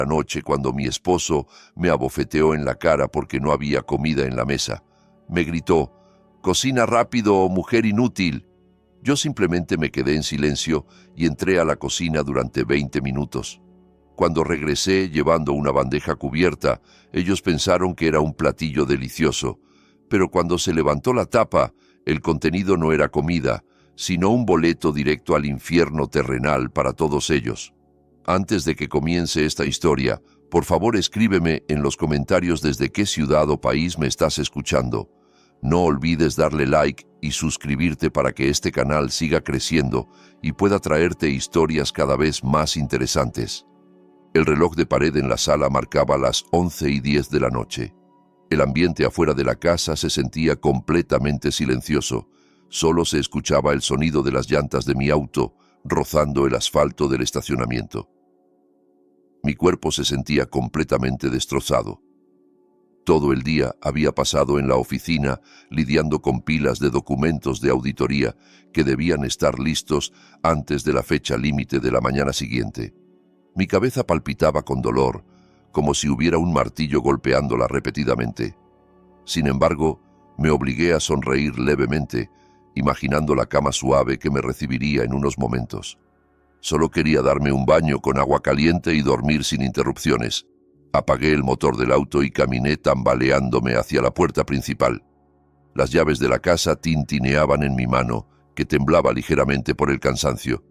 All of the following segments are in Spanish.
la noche cuando mi esposo me abofeteó en la cara porque no había comida en la mesa. Me gritó: «Cocina rápido, mujer inútil». Yo simplemente me quedé en silencio y entré a la cocina durante 20 minutos. Cuando regresé llevando una bandeja cubierta, ellos pensaron que era un platillo delicioso, pero cuando se levantó la tapa, el contenido no era comida, sino un boleto directo al infierno terrenal para todos ellos. Antes de que comience esta historia, por favor escríbeme en los comentarios desde qué ciudad o país me estás escuchando. No olvides darle like y suscribirte para que este canal siga creciendo y pueda traerte historias cada vez más interesantes. El reloj de pared en la sala marcaba las 11:10 de la noche. El ambiente afuera de la casa se sentía completamente silencioso. Solo se escuchaba el sonido de las llantas de mi auto rozando el asfalto del estacionamiento. Mi cuerpo se sentía completamente destrozado. Todo el día había pasado en la oficina lidiando con pilas de documentos de auditoría que debían estar listos antes de la fecha límite de la mañana siguiente. Mi cabeza palpitaba con dolor, como si hubiera un martillo golpeándola repetidamente. Sin embargo, me obligué a sonreír levemente, imaginando la cama suave que me recibiría en unos momentos. Solo quería darme un baño con agua caliente y dormir sin interrupciones. Apagué el motor del auto y caminé tambaleándome hacia la puerta principal. Las llaves de la casa tintineaban en mi mano, que temblaba ligeramente por el cansancio.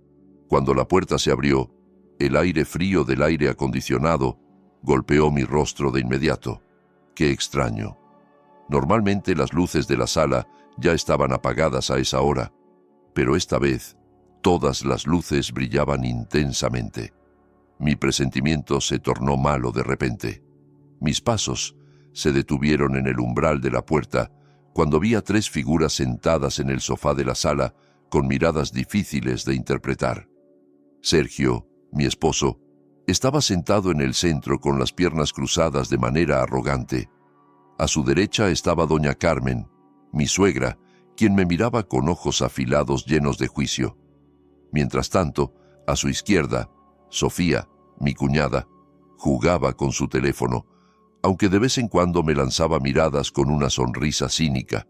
Cuando la puerta se abrió, el aire frío del aire acondicionado golpeó mi rostro de inmediato. ¡Qué extraño! Normalmente las luces de la sala ya estaban apagadas a esa hora, pero esta vez todas las luces brillaban intensamente. Mi presentimiento se tornó malo de repente. Mis pasos se detuvieron en el umbral de la puerta cuando vi a 3 figuras sentadas en el sofá de la sala con miradas difíciles de interpretar. Sergio, mi esposo, estaba sentado en el centro con las piernas cruzadas de manera arrogante. A su derecha estaba doña Carmen, mi suegra, quien me miraba con ojos afilados llenos de juicio. Mientras tanto, a su izquierda, Sofía, mi cuñada, jugaba con su teléfono, aunque de vez en cuando me lanzaba miradas con una sonrisa cínica.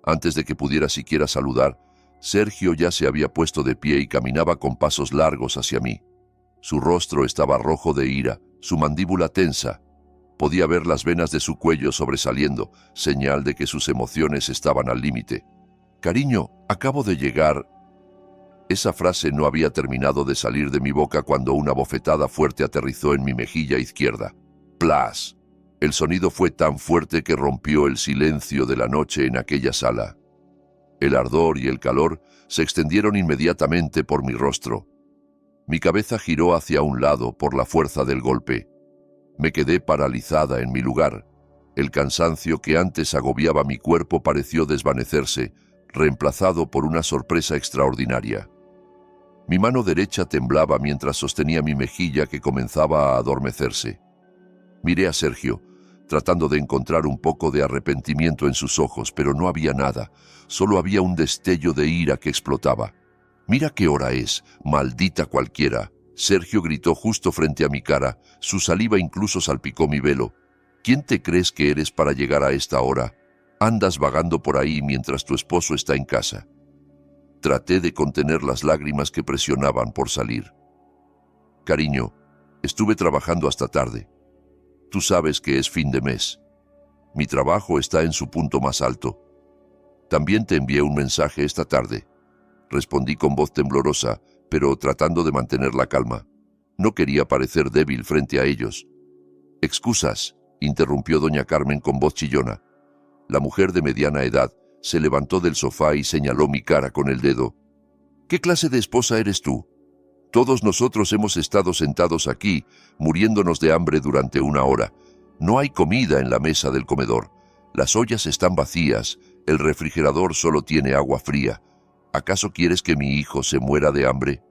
Antes de que pudiera siquiera saludar, Sergio ya se había puesto de pie y caminaba con pasos largos hacia mí. Su rostro estaba rojo de ira, su mandíbula tensa. Podía ver las venas de su cuello sobresaliendo, señal de que sus emociones estaban al límite. «Cariño, acabo de llegar». Esa frase no había terminado de salir de mi boca cuando una bofetada fuerte aterrizó en mi mejilla izquierda. ¡Plas! El sonido fue tan fuerte que rompió el silencio de la noche en aquella sala. El ardor y el calor se extendieron inmediatamente por mi rostro. Mi cabeza giró hacia un lado por la fuerza del golpe. Me quedé paralizada en mi lugar. El cansancio que antes agobiaba mi cuerpo pareció desvanecerse, reemplazado por una sorpresa extraordinaria. Mi mano derecha temblaba mientras sostenía mi mejilla que comenzaba a adormecerse. Miré a Sergio, tratando de encontrar un poco de arrepentimiento en sus ojos, pero no había nada. Solo había un destello de ira que explotaba. «Mira qué hora es, maldita cualquiera», Sergio gritó justo frente a mi cara. Su saliva incluso salpicó mi velo. «¿Quién te crees que eres para llegar a esta hora? Andas vagando por ahí mientras tu esposo está en casa». Traté de contener las lágrimas que presionaban por salir. «Cariño, estuve trabajando hasta tarde. Tú sabes que es fin de mes. Mi trabajo está en su punto más alto. También te envié un mensaje esta tarde». Respondí con voz temblorosa, pero tratando de mantener la calma. No quería parecer débil frente a ellos. «Excusas», interrumpió doña Carmen con voz chillona. La mujer de mediana edad se levantó del sofá y señaló mi cara con el dedo. «¿Qué clase de esposa eres tú? Todos nosotros hemos estado sentados aquí, muriéndonos de hambre durante 1 hora. No hay comida en la mesa del comedor. Las ollas están vacías, el refrigerador solo tiene agua fría. ¿Acaso quieres que mi hijo se muera de hambre?»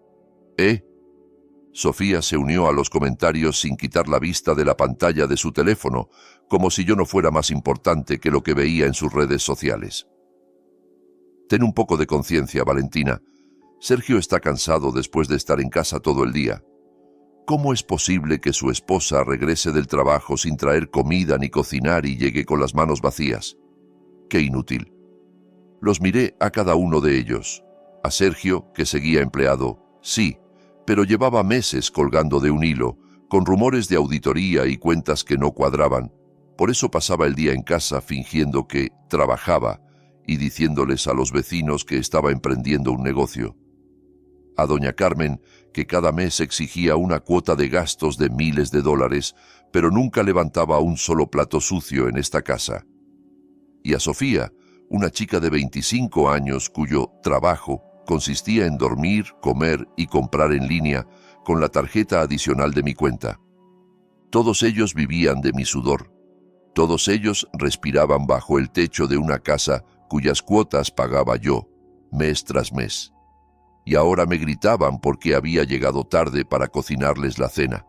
Sofía se unió a los comentarios sin quitar la vista de la pantalla de su teléfono, como si yo no fuera más importante que lo que veía en sus redes sociales. «Ten un poco de conciencia, Valentina. Sergio está cansado después de estar en casa todo el día». ¿Cómo es posible que su esposa regrese del trabajo sin traer comida ni cocinar y llegue con las manos vacías? ¡Qué inútil! Los miré a cada uno de ellos. A Sergio, que seguía empleado, sí, pero llevaba meses colgando de un hilo, con rumores de auditoría y cuentas que no cuadraban. Por eso pasaba el día en casa fingiendo que trabajaba y diciéndoles a los vecinos que estaba emprendiendo un negocio. A doña Carmen, que cada mes exigía una cuota de gastos de miles de dólares, pero nunca levantaba un solo plato sucio en esta casa. Y a Sofía, una chica de 25 años cuyo trabajo consistía en dormir, comer y comprar en línea con la tarjeta adicional de mi cuenta. Todos ellos vivían de mi sudor. Todos ellos respiraban bajo el techo de una casa cuyas cuotas pagaba yo, mes tras mes. Y ahora me gritaban porque había llegado tarde para cocinarles la cena.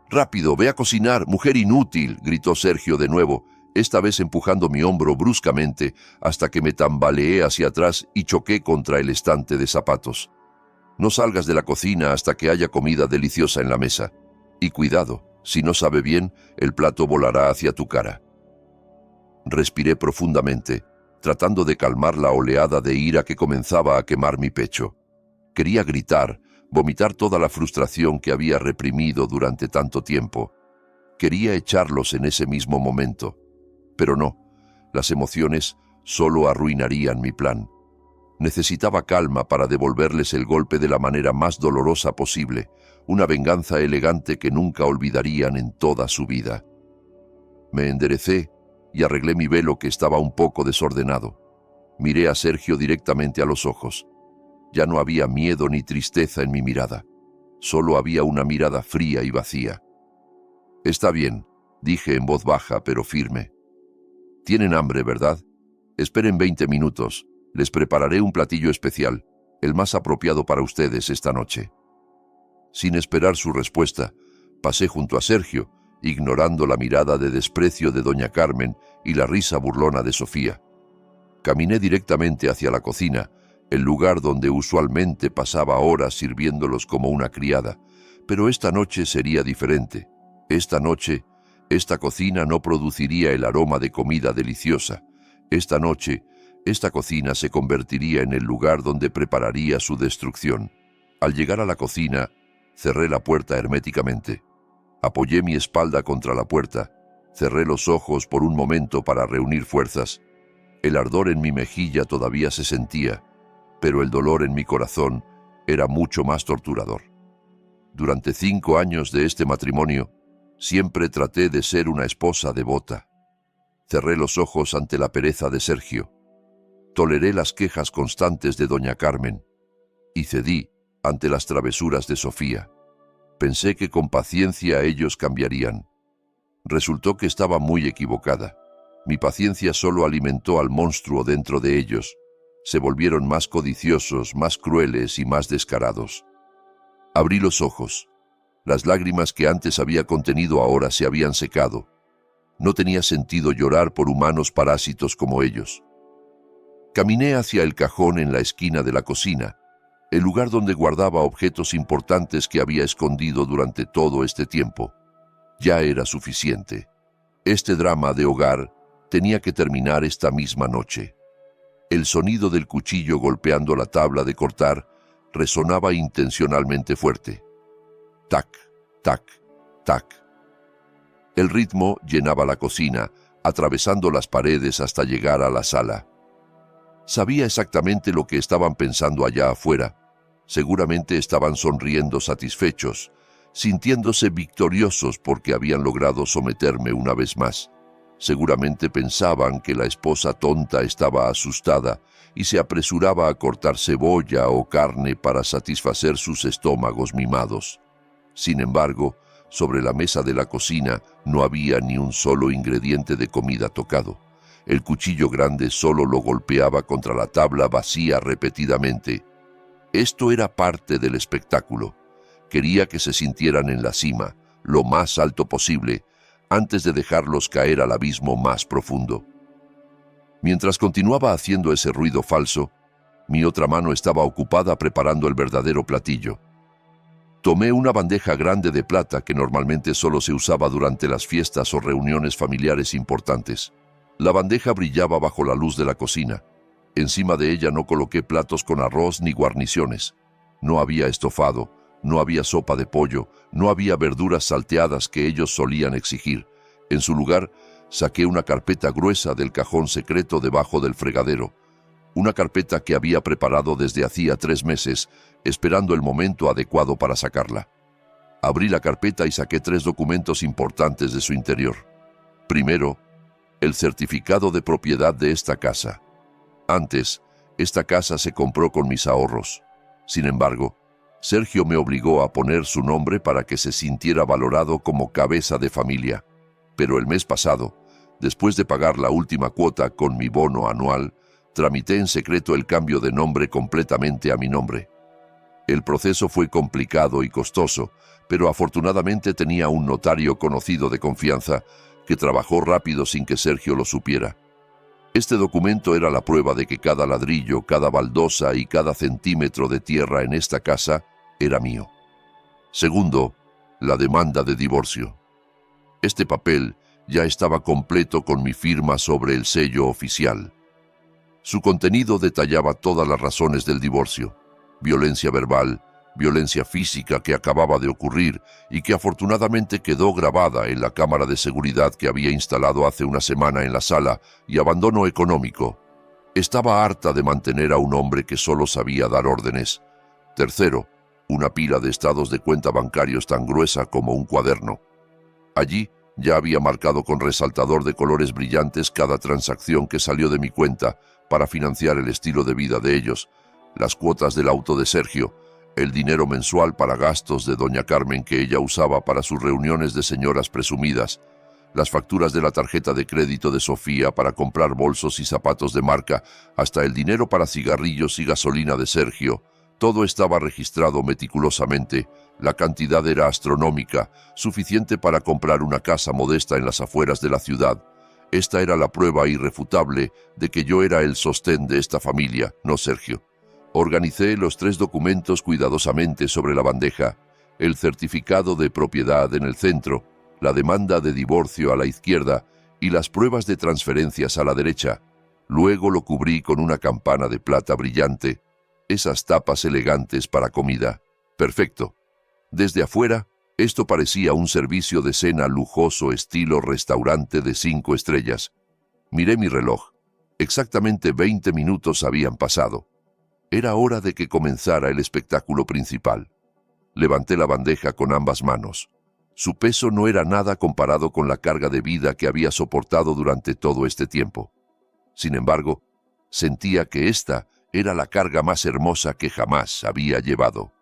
«¡Rápido, ve a cocinar, mujer inútil!», gritó Sergio de nuevo, esta vez empujando mi hombro bruscamente hasta que me tambaleé hacia atrás y choqué contra el estante de zapatos. «No salgas de la cocina hasta que haya comida deliciosa en la mesa. Y cuidado, si no sabe bien, el plato volará hacia tu cara». Respiré profundamente, tratando de calmar la oleada de ira que comenzaba a quemar mi pecho. Quería gritar, vomitar toda la frustración que había reprimido durante tanto tiempo. Quería echarlos en ese mismo momento. Pero no, las emociones solo arruinarían mi plan. Necesitaba calma para devolverles el golpe de la manera más dolorosa posible, una venganza elegante que nunca olvidarían en toda su vida. Me enderecé y arreglé mi velo que estaba un poco desordenado. Miré a Sergio directamente a los ojos. Ya no había miedo ni tristeza en mi mirada. Solo había una mirada fría y vacía. «Está bien», dije en voz baja pero firme. «Tienen hambre, ¿verdad? Esperen 20 minutos. Les prepararé un platillo especial, el más apropiado para ustedes esta noche». Sin esperar su respuesta, pasé junto a Sergio, ignorando la mirada de desprecio de doña Carmen y la risa burlona de Sofía. Caminé directamente hacia la cocina, el lugar donde usualmente pasaba horas sirviéndolos como una criada, pero esta noche sería diferente. Esta noche, esta cocina no produciría el aroma de comida deliciosa. Esta noche, esta cocina se convertiría en el lugar donde prepararía su destrucción. Al llegar a la cocina, cerré la puerta herméticamente. Apoyé mi espalda contra la puerta, cerré los ojos por un momento para reunir fuerzas. El ardor en mi mejilla todavía se sentía, pero el dolor en mi corazón era mucho más torturador. Durante 5 años de este matrimonio, siempre traté de ser una esposa devota. Cerré los ojos ante la pereza de Sergio. Toleré las quejas constantes de doña Carmen y cedí ante las travesuras de Sofía. Pensé que con paciencia ellos cambiarían. Resultó que estaba muy equivocada. Mi paciencia solo alimentó al monstruo dentro de ellos. Se volvieron más codiciosos, más crueles y más descarados. Abrí los ojos. Las lágrimas que antes había contenido ahora se habían secado. No tenía sentido llorar por humanos parásitos como ellos. Caminé hacia el cajón en la esquina de la cocina, el lugar donde guardaba objetos importantes que había escondido durante todo este tiempo. Ya era suficiente. Este drama de hogar tenía que terminar esta misma noche. El sonido del cuchillo golpeando la tabla de cortar resonaba intencionalmente fuerte. Tac, tac, tac. El ritmo llenaba la cocina, atravesando las paredes hasta llegar a la sala. Sabía exactamente lo que estaban pensando allá afuera. Seguramente estaban sonriendo satisfechos, sintiéndose victoriosos porque habían logrado someterme una vez más. Seguramente pensaban que la esposa tonta estaba asustada y se apresuraba a cortar cebolla o carne para satisfacer sus estómagos mimados. Sin embargo, sobre la mesa de la cocina no había ni un solo ingrediente de comida tocado. El cuchillo grande solo lo golpeaba contra la tabla vacía repetidamente. Esto era parte del espectáculo. Quería que se sintieran en la cima, lo más alto posible, antes de dejarlos caer al abismo más profundo. Mientras continuaba haciendo ese ruido falso, mi otra mano estaba ocupada preparando el verdadero platillo. Tomé una bandeja grande de plata que normalmente solo se usaba durante las fiestas o reuniones familiares importantes. La bandeja brillaba bajo la luz de la cocina. Encima de ella no coloqué platos con arroz ni guarniciones. No había estofado, no había sopa de pollo, no había verduras salteadas que ellos solían exigir. En su lugar, saqué una carpeta gruesa del cajón secreto debajo del fregadero. Una carpeta que había preparado desde hacía 3 meses, esperando el momento adecuado para sacarla. Abrí la carpeta y saqué 3 documentos importantes de su interior. Primero, el certificado de propiedad de esta casa. Antes, esta casa se compró con mis ahorros. Sin embargo, Sergio me obligó a poner su nombre para que se sintiera valorado como cabeza de familia. Pero el mes pasado, después de pagar la última cuota con mi bono anual, tramité en secreto el cambio de nombre completamente a mi nombre. El proceso fue complicado y costoso, pero afortunadamente tenía un notario conocido de confianza que trabajó rápido sin que Sergio lo supiera. Este documento era la prueba de que cada ladrillo, cada baldosa y cada centímetro de tierra en esta casa era mío. Segundo, la demanda de divorcio. Este papel ya estaba completo con mi firma sobre el sello oficial. Su contenido detallaba todas las razones del divorcio: violencia verbal, violencia física que acababa de ocurrir y que afortunadamente quedó grabada en la cámara de seguridad que había instalado hace una semana en la sala, y abandono económico. Estaba harta de mantener a un hombre que solo sabía dar órdenes. Tercero, una pila de estados de cuenta bancarios tan gruesa como un cuaderno. Allí ya había marcado con resaltador de colores brillantes cada transacción que salió de mi cuenta para financiar el estilo de vida de ellos, las cuotas del auto de Sergio, el dinero mensual para gastos de doña Carmen que ella usaba para sus reuniones de señoras presumidas, las facturas de la tarjeta de crédito de Sofía para comprar bolsos y zapatos de marca, hasta el dinero para cigarrillos y gasolina de Sergio. Todo estaba registrado meticulosamente. La cantidad era astronómica, suficiente para comprar una casa modesta en las afueras de la ciudad. Esta era la prueba irrefutable de que yo era el sostén de esta familia, no Sergio. Organicé los 3 documentos cuidadosamente sobre la bandeja: el certificado de propiedad en el centro, la demanda de divorcio a la izquierda y las pruebas de transferencias a la derecha. Luego lo cubrí con una campana de plata brillante, esas tapas elegantes para comida. Perfecto. Desde afuera, esto parecía un servicio de cena lujoso estilo restaurante de 5 estrellas. Miré mi reloj. Exactamente 20 minutos habían pasado. Era hora de que comenzara el espectáculo principal. Levanté la bandeja con ambas manos. Su peso no era nada comparado con la carga de vida que había soportado durante todo este tiempo. Sin embargo, sentía que esta era la carga más hermosa que jamás había llevado.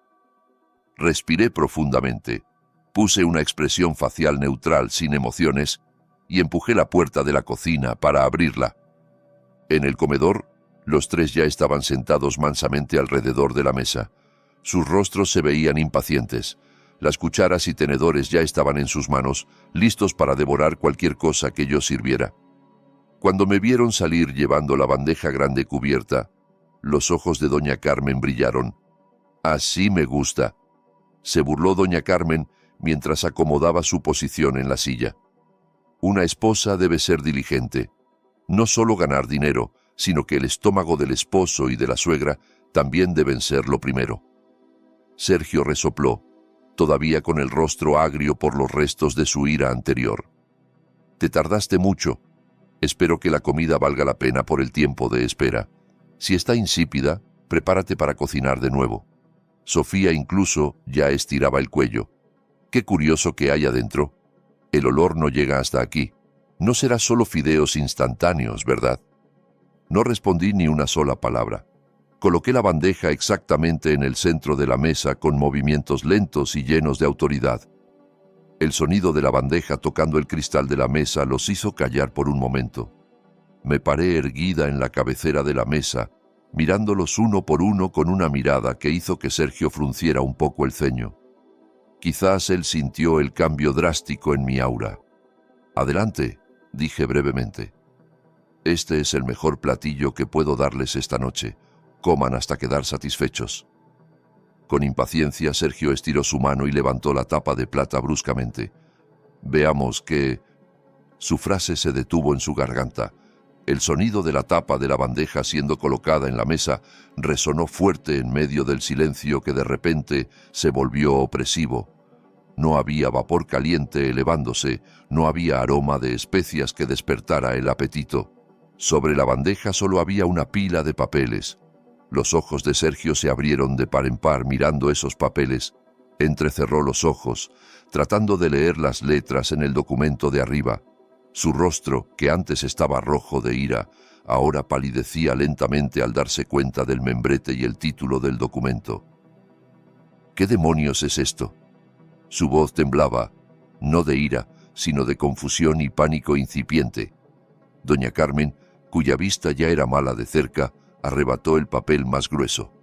Respiré profundamente, puse una expresión facial neutral sin emociones y empujé la puerta de la cocina para abrirla. En el comedor, los 3 ya estaban sentados mansamente alrededor de la mesa. Sus rostros se veían impacientes. Las cucharas y tenedores ya estaban en sus manos, listos para devorar cualquier cosa que yo sirviera. Cuando me vieron salir llevando la bandeja grande cubierta, los ojos de doña Carmen brillaron. «Así me gusta», se burló doña Carmen mientras acomodaba su posición en la silla. Una esposa debe ser diligente. No solo ganar dinero, sino que el estómago del esposo y de la suegra también deben ser lo primero. Sergio resopló, todavía con el rostro agrio por los restos de su ira anterior. «Te tardaste mucho. Espero que la comida valga la pena por el tiempo de espera. Si está insípida, prepárate para cocinar de nuevo». Sofía incluso ya estiraba el cuello. «Qué curioso que hay adentro. El olor no llega hasta aquí. No será solo fideos instantáneos, ¿verdad?» No respondí ni una sola palabra. Coloqué la bandeja exactamente en el centro de la mesa con movimientos lentos y llenos de autoridad. El sonido de la bandeja tocando el cristal de la mesa los hizo callar por un momento. Me paré erguida en la cabecera de la mesa, mirándolos uno por uno con una mirada que hizo que Sergio frunciera un poco el ceño. Quizás él sintió el cambio drástico en mi aura. «Adelante», dije brevemente. «Este es el mejor platillo que puedo darles esta noche. Coman hasta quedar satisfechos». Con impaciencia, Sergio estiró su mano y levantó la tapa de plata bruscamente. Veamos qué... Su frase se detuvo en su garganta. El sonido de la tapa de la bandeja siendo colocada en la mesa resonó fuerte en medio del silencio que de repente se volvió opresivo. No había vapor caliente elevándose, no había aroma de especias que despertara el apetito. Sobre la bandeja solo había una pila de papeles. Los ojos de Sergio se abrieron de par en par mirando esos papeles. Entrecerró los ojos, tratando de leer las letras en el documento de arriba. Su rostro, que antes estaba rojo de ira, ahora palidecía lentamente al darse cuenta del membrete y el título del documento. ¿Qué demonios es esto? Su voz temblaba, no de ira, sino de confusión y pánico incipiente. Doña Carmen, cuya vista ya era mala de cerca, arrebató el papel más grueso.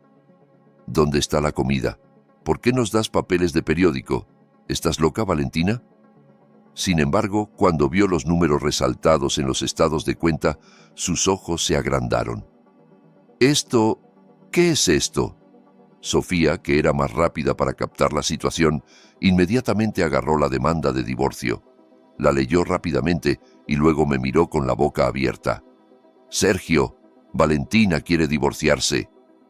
¿Dónde está la comida? ¿Por qué nos das papeles de periódico? ¿Estás loca, Valentina? Sin embargo, cuando vio los números resaltados en los estados de cuenta, sus ojos se agrandaron. «¿Esto? ¿Qué es esto?» Sofía, que era más rápida para captar la situación, inmediatamente agarró la demanda de divorcio. La leyó rápidamente y luego me miró con la boca abierta. «Sergio, Valentina quiere divorciarse»,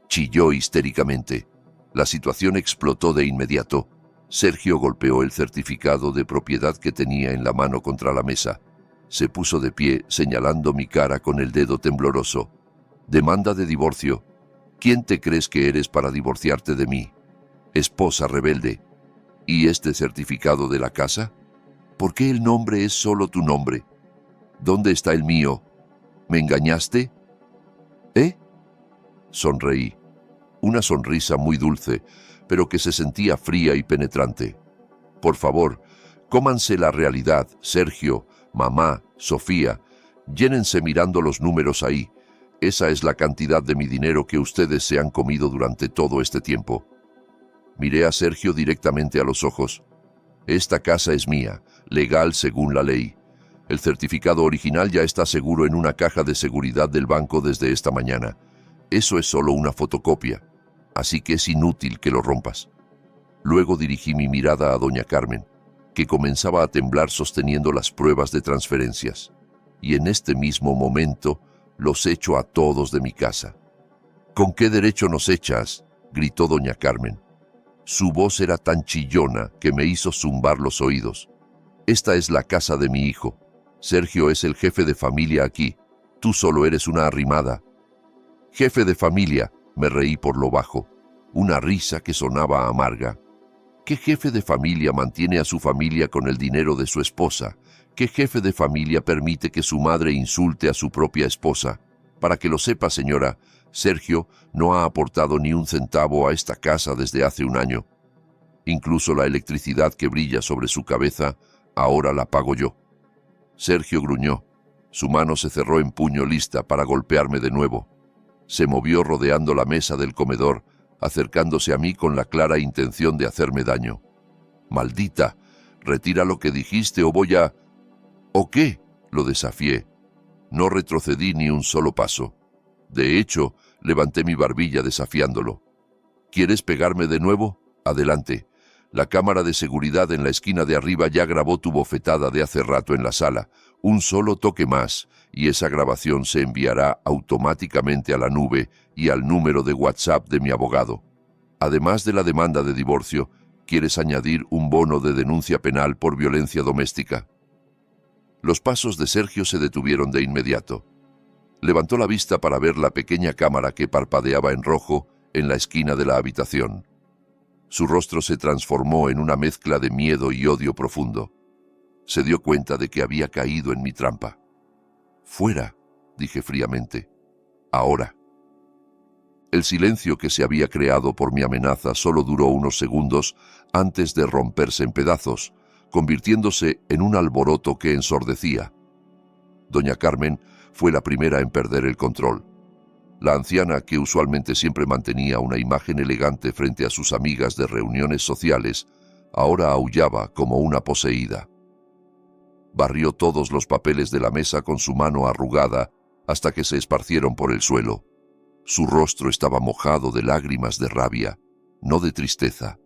chilló histéricamente. La situación explotó de inmediato. Sergio golpeó el certificado de propiedad que tenía en la mano contra la mesa. Se puso de pie, señalando mi cara con el dedo tembloroso. «Demanda de divorcio. ¿Quién te crees que eres para divorciarte de mí? Esposa rebelde. ¿Y este certificado de la casa? ¿Por qué el nombre es solo tu nombre? ¿Dónde está el mío? ¿Me engañaste?» «¿Eh?» Sonreí. Una sonrisa muy dulce, pero que se sentía fría y penetrante. «Por favor, cómanse la realidad, Sergio, mamá, Sofía. Llénense mirando los números ahí. Esa es la cantidad de mi dinero que ustedes se han comido durante todo este tiempo». Miré a Sergio directamente a los ojos. «Esta casa es mía, legal según la ley. El certificado original ya está seguro en una caja de seguridad del banco desde esta mañana. Eso es solo una fotocopia, así que es inútil que lo rompas». Luego dirigí mi mirada a doña Carmen, que comenzaba a temblar sosteniendo las pruebas de transferencias. Y en este mismo momento los echo a todos de mi casa. «¿Con qué derecho nos echas?», gritó doña Carmen. Su voz era tan chillona que me hizo zumbar los oídos. «Esta es la casa de mi hijo. Sergio es el jefe de familia aquí. Tú solo eres una arrimada». «Jefe de familia», me reí por lo bajo, una risa que sonaba amarga. ¿Qué jefe de familia mantiene a su familia con el dinero de su esposa? ¿Qué jefe de familia permite que su madre insulte a su propia esposa? Para que lo sepa, señora, Sergio no ha aportado ni un centavo a esta casa desde hace un año. Incluso la electricidad que brilla sobre su cabeza, ahora la pago yo». Sergio gruñó. Su mano se cerró en puño lista para golpearme de nuevo. Se movió rodeando la mesa del comedor, acercándose a mí con la clara intención de hacerme daño. «Maldita, retira lo que dijiste o voy a...» «¿O qué?», lo desafié. No retrocedí ni un solo paso. De hecho, levanté mi barbilla desafiándolo. «¿Quieres pegarme de nuevo? Adelante. La cámara de seguridad en la esquina de arriba ya grabó tu bofetada de hace rato en la sala. Un solo toque más, y esa grabación se enviará automáticamente a la nube y al número de WhatsApp de mi abogado. Además de la demanda de divorcio, ¿quieres añadir un bono de denuncia penal por violencia doméstica?» Los pasos de Sergio se detuvieron de inmediato. Levantó la vista para ver la pequeña cámara que parpadeaba en rojo en la esquina de la habitación. Su rostro se transformó en una mezcla de miedo y odio profundo. Se dio cuenta de que había caído en mi trampa. «Fuera», dije fríamente. «Ahora». El silencio que se había creado por mi amenaza solo duró unos segundos antes de romperse en pedazos, convirtiéndose en un alboroto que ensordecía. Doña Carmen fue la primera en perder el control. La anciana, que usualmente siempre mantenía una imagen elegante frente a sus amigas de reuniones sociales, ahora aullaba como una poseída. Barrió todos los papeles de la mesa con su mano arrugada hasta que se esparcieron por el suelo. Su rostro estaba mojado de lágrimas de rabia. no de tristeza.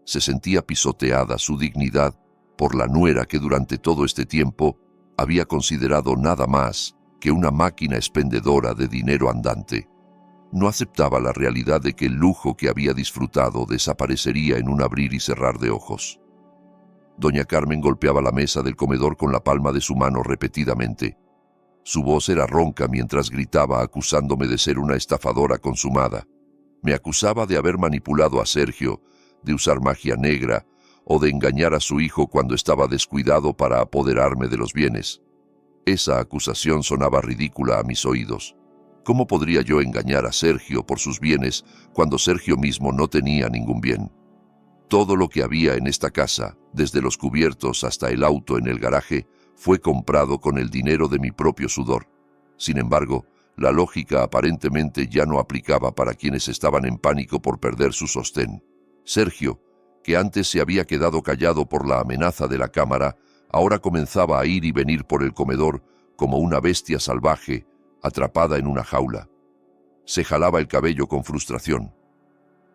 Se sentía pisoteada su dignidad por la nuera que durante todo este tiempo había considerado nada más que una máquina expendedora de dinero andante. No aceptaba la realidad de que el lujo que había disfrutado desaparecería en un abrir y cerrar de ojos. Doña Carmen golpeaba la mesa del comedor con la palma de su mano repetidamente. Su voz era ronca mientras gritaba acusándome de ser una estafadora consumada. Me acusaba de haber manipulado a Sergio, de usar magia negra o de engañar a su hijo cuando estaba descuidado para apoderarme de los bienes. Esa acusación sonaba ridícula a mis oídos. ¿Cómo podría yo engañar a Sergio por sus bienes cuando Sergio mismo no tenía ningún bien? Todo lo que había en esta casa, desde los cubiertos hasta el auto en el garaje, fue comprado con el dinero de mi propio sudor. Sin embargo, la lógica aparentemente ya no aplicaba para quienes estaban en pánico por perder su sostén. Sergio, que antes se había quedado callado por la amenaza de la cámara, ahora comenzaba a ir y venir por el comedor como una bestia salvaje, atrapada en una jaula. Se jalaba el cabello con frustración.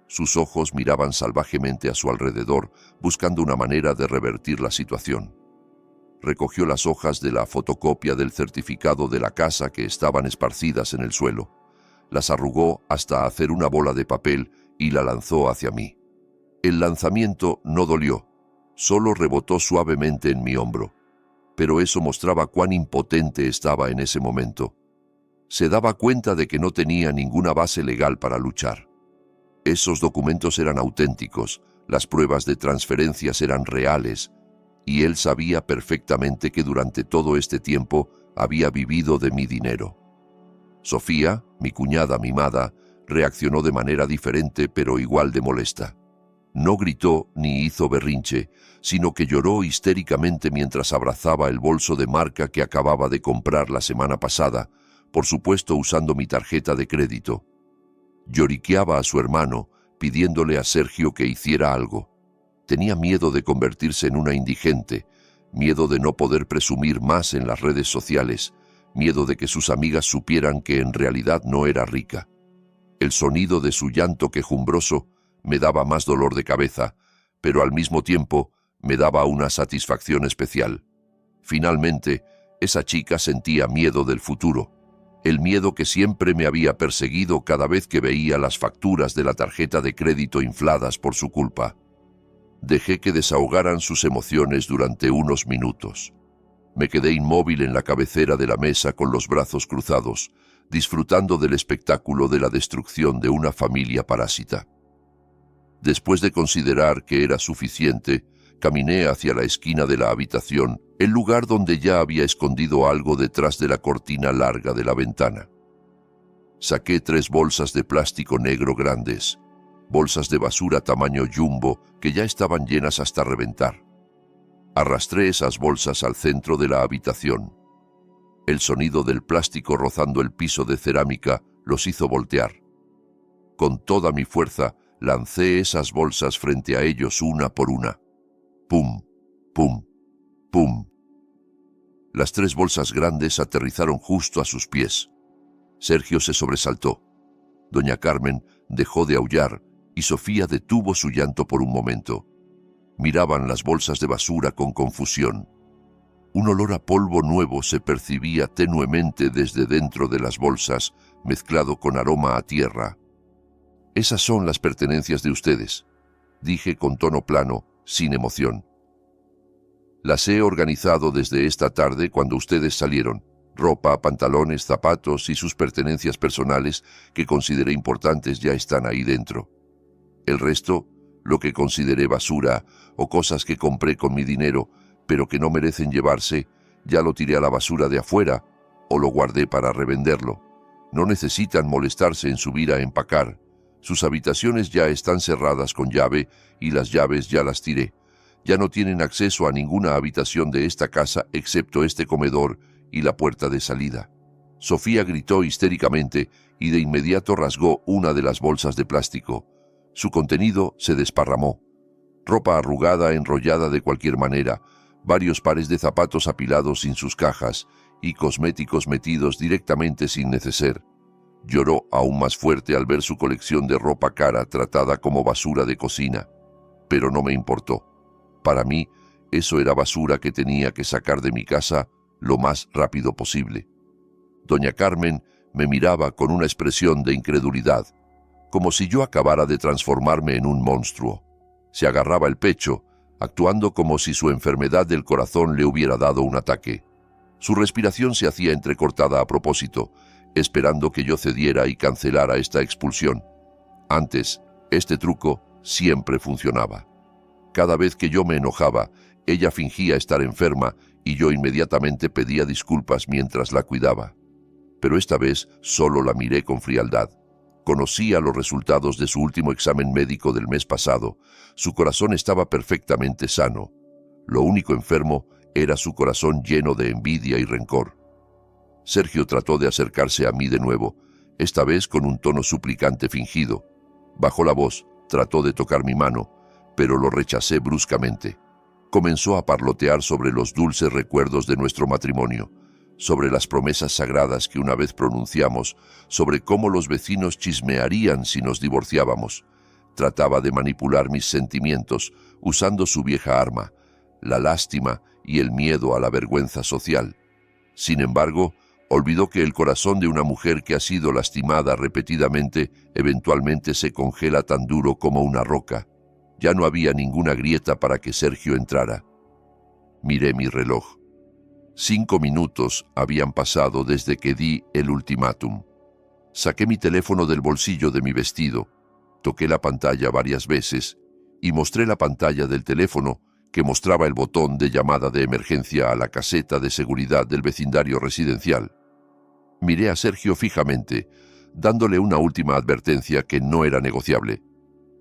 Sus ojos miraban salvajemente a su alrededor, buscando una manera de revertir la situación. Recogió las hojas de la fotocopia del certificado de la casa que estaban esparcidas en el suelo. Las arrugó hasta hacer una bola de papel y la lanzó hacia mí. El lanzamiento no dolió, solo rebotó suavemente en mi hombro. Pero eso mostraba cuán impotente estaba en ese momento. Se daba cuenta de que no tenía ninguna base legal para luchar. Esos documentos eran auténticos, las pruebas de transferencias eran reales, y él sabía perfectamente que durante todo este tiempo había vivido de mi dinero. Sofía, mi cuñada mimada, reaccionó de manera diferente pero igual de molesta. No gritó ni hizo berrinche, sino que lloró histéricamente mientras abrazaba el bolso de marca que acababa de comprar la semana pasada, por supuesto usando mi tarjeta de crédito. Lloriqueaba a su hermano, pidiéndole a Sergio que hiciera algo. Tenía miedo de convertirse en una indigente, miedo de no poder presumir más en las redes sociales, miedo de que sus amigas supieran que en realidad no era rica. El sonido de su llanto quejumbroso me daba más dolor de cabeza, pero al mismo tiempo me daba una satisfacción especial. Finalmente, esa chica sentía miedo del futuro. El miedo que siempre me había perseguido cada vez que veía las facturas de la tarjeta de crédito infladas por su culpa. Dejé que desahogaran sus emociones durante unos minutos. Me quedé inmóvil en la cabecera de la mesa con los brazos cruzados, disfrutando del espectáculo de la destrucción de una familia parásita. Después de considerar que era suficiente, caminé hacia la esquina de la habitación, el lugar donde ya había escondido algo detrás de la cortina larga de la ventana. Saqué 3 bolsas de plástico negro grandes, bolsas de basura tamaño jumbo que ya estaban llenas hasta reventar. Arrastré esas bolsas al centro de la habitación. El sonido del plástico rozando el piso de cerámica los hizo voltear. Con toda mi fuerza, lancé esas bolsas frente a ellos una por una. ¡Pum! ¡Pum! ¡Pum! Las 3 bolsas grandes aterrizaron justo a sus pies. Sergio se sobresaltó. Doña Carmen dejó de aullar y Sofía detuvo su llanto por un momento. Miraban las bolsas de basura con confusión. Un olor a polvo nuevo se percibía tenuemente desde dentro de las bolsas, mezclado con aroma a tierra. «Esas son las pertenencias de ustedes», dije con tono plano, sin emoción. «Las he organizado desde esta tarde cuando ustedes salieron. Ropa, pantalones, zapatos y sus pertenencias personales que consideré importantes ya están ahí dentro. El resto, lo que consideré basura o cosas que compré con mi dinero, pero que no merecen llevarse, ya lo tiré a la basura de afuera o lo guardé para revenderlo. No necesitan molestarse en subir a empacar. Sus habitaciones ya están cerradas con llave y las llaves ya las tiré. Ya no tienen acceso a ninguna habitación de esta casa excepto este comedor y la puerta de salida». Sofía gritó histéricamente y de inmediato rasgó una de las bolsas de plástico. Su contenido se desparramó. Ropa arrugada, enrollada de cualquier manera, varios pares de zapatos apilados sin sus cajas y cosméticos metidos directamente sin neceser. Lloró aún más fuerte al ver su colección de ropa cara tratada como basura de cocina, pero no me importó. Para mí, eso era basura que tenía que sacar de mi casa lo más rápido posible. Doña Carmen me miraba con una expresión de incredulidad, como si yo acabara de transformarme en un monstruo. Se agarraba el pecho, actuando como si su enfermedad del corazón le hubiera dado un ataque. Su respiración se hacía entrecortada a propósito, esperando que yo cediera y cancelara esta expulsión. Antes, este truco siempre funcionaba. Cada vez que yo me enojaba, ella fingía estar enferma y yo inmediatamente pedía disculpas mientras la cuidaba. Pero esta vez solo la miré con frialdad. Conocía los resultados de su último examen médico del mes pasado. Su corazón estaba perfectamente sano. Lo único enfermo era su corazón lleno de envidia y rencor. Sergio trató de acercarse a mí de nuevo, esta vez con un tono suplicante fingido. Bajó la voz, trató de tocar mi mano, pero lo rechacé bruscamente. Comenzó a parlotear sobre los dulces recuerdos de nuestro matrimonio, sobre las promesas sagradas que una vez pronunciamos, sobre cómo los vecinos chismearían si nos divorciábamos. Trataba de manipular mis sentimientos, usando su vieja arma, la lástima y el miedo a la vergüenza social. Sin embargo, olvidó que el corazón de una mujer que ha sido lastimada repetidamente eventualmente se congela tan duro como una roca. Ya no había ninguna grieta para que Sergio entrara. Miré mi reloj. 5 minutos habían pasado desde que di el ultimátum. Saqué mi teléfono del bolsillo de mi vestido, toqué la pantalla varias veces y mostré la pantalla del teléfono que mostraba el botón de llamada de emergencia a la caseta de seguridad del vecindario residencial. Miré a Sergio fijamente, dándole una última advertencia que no era negociable.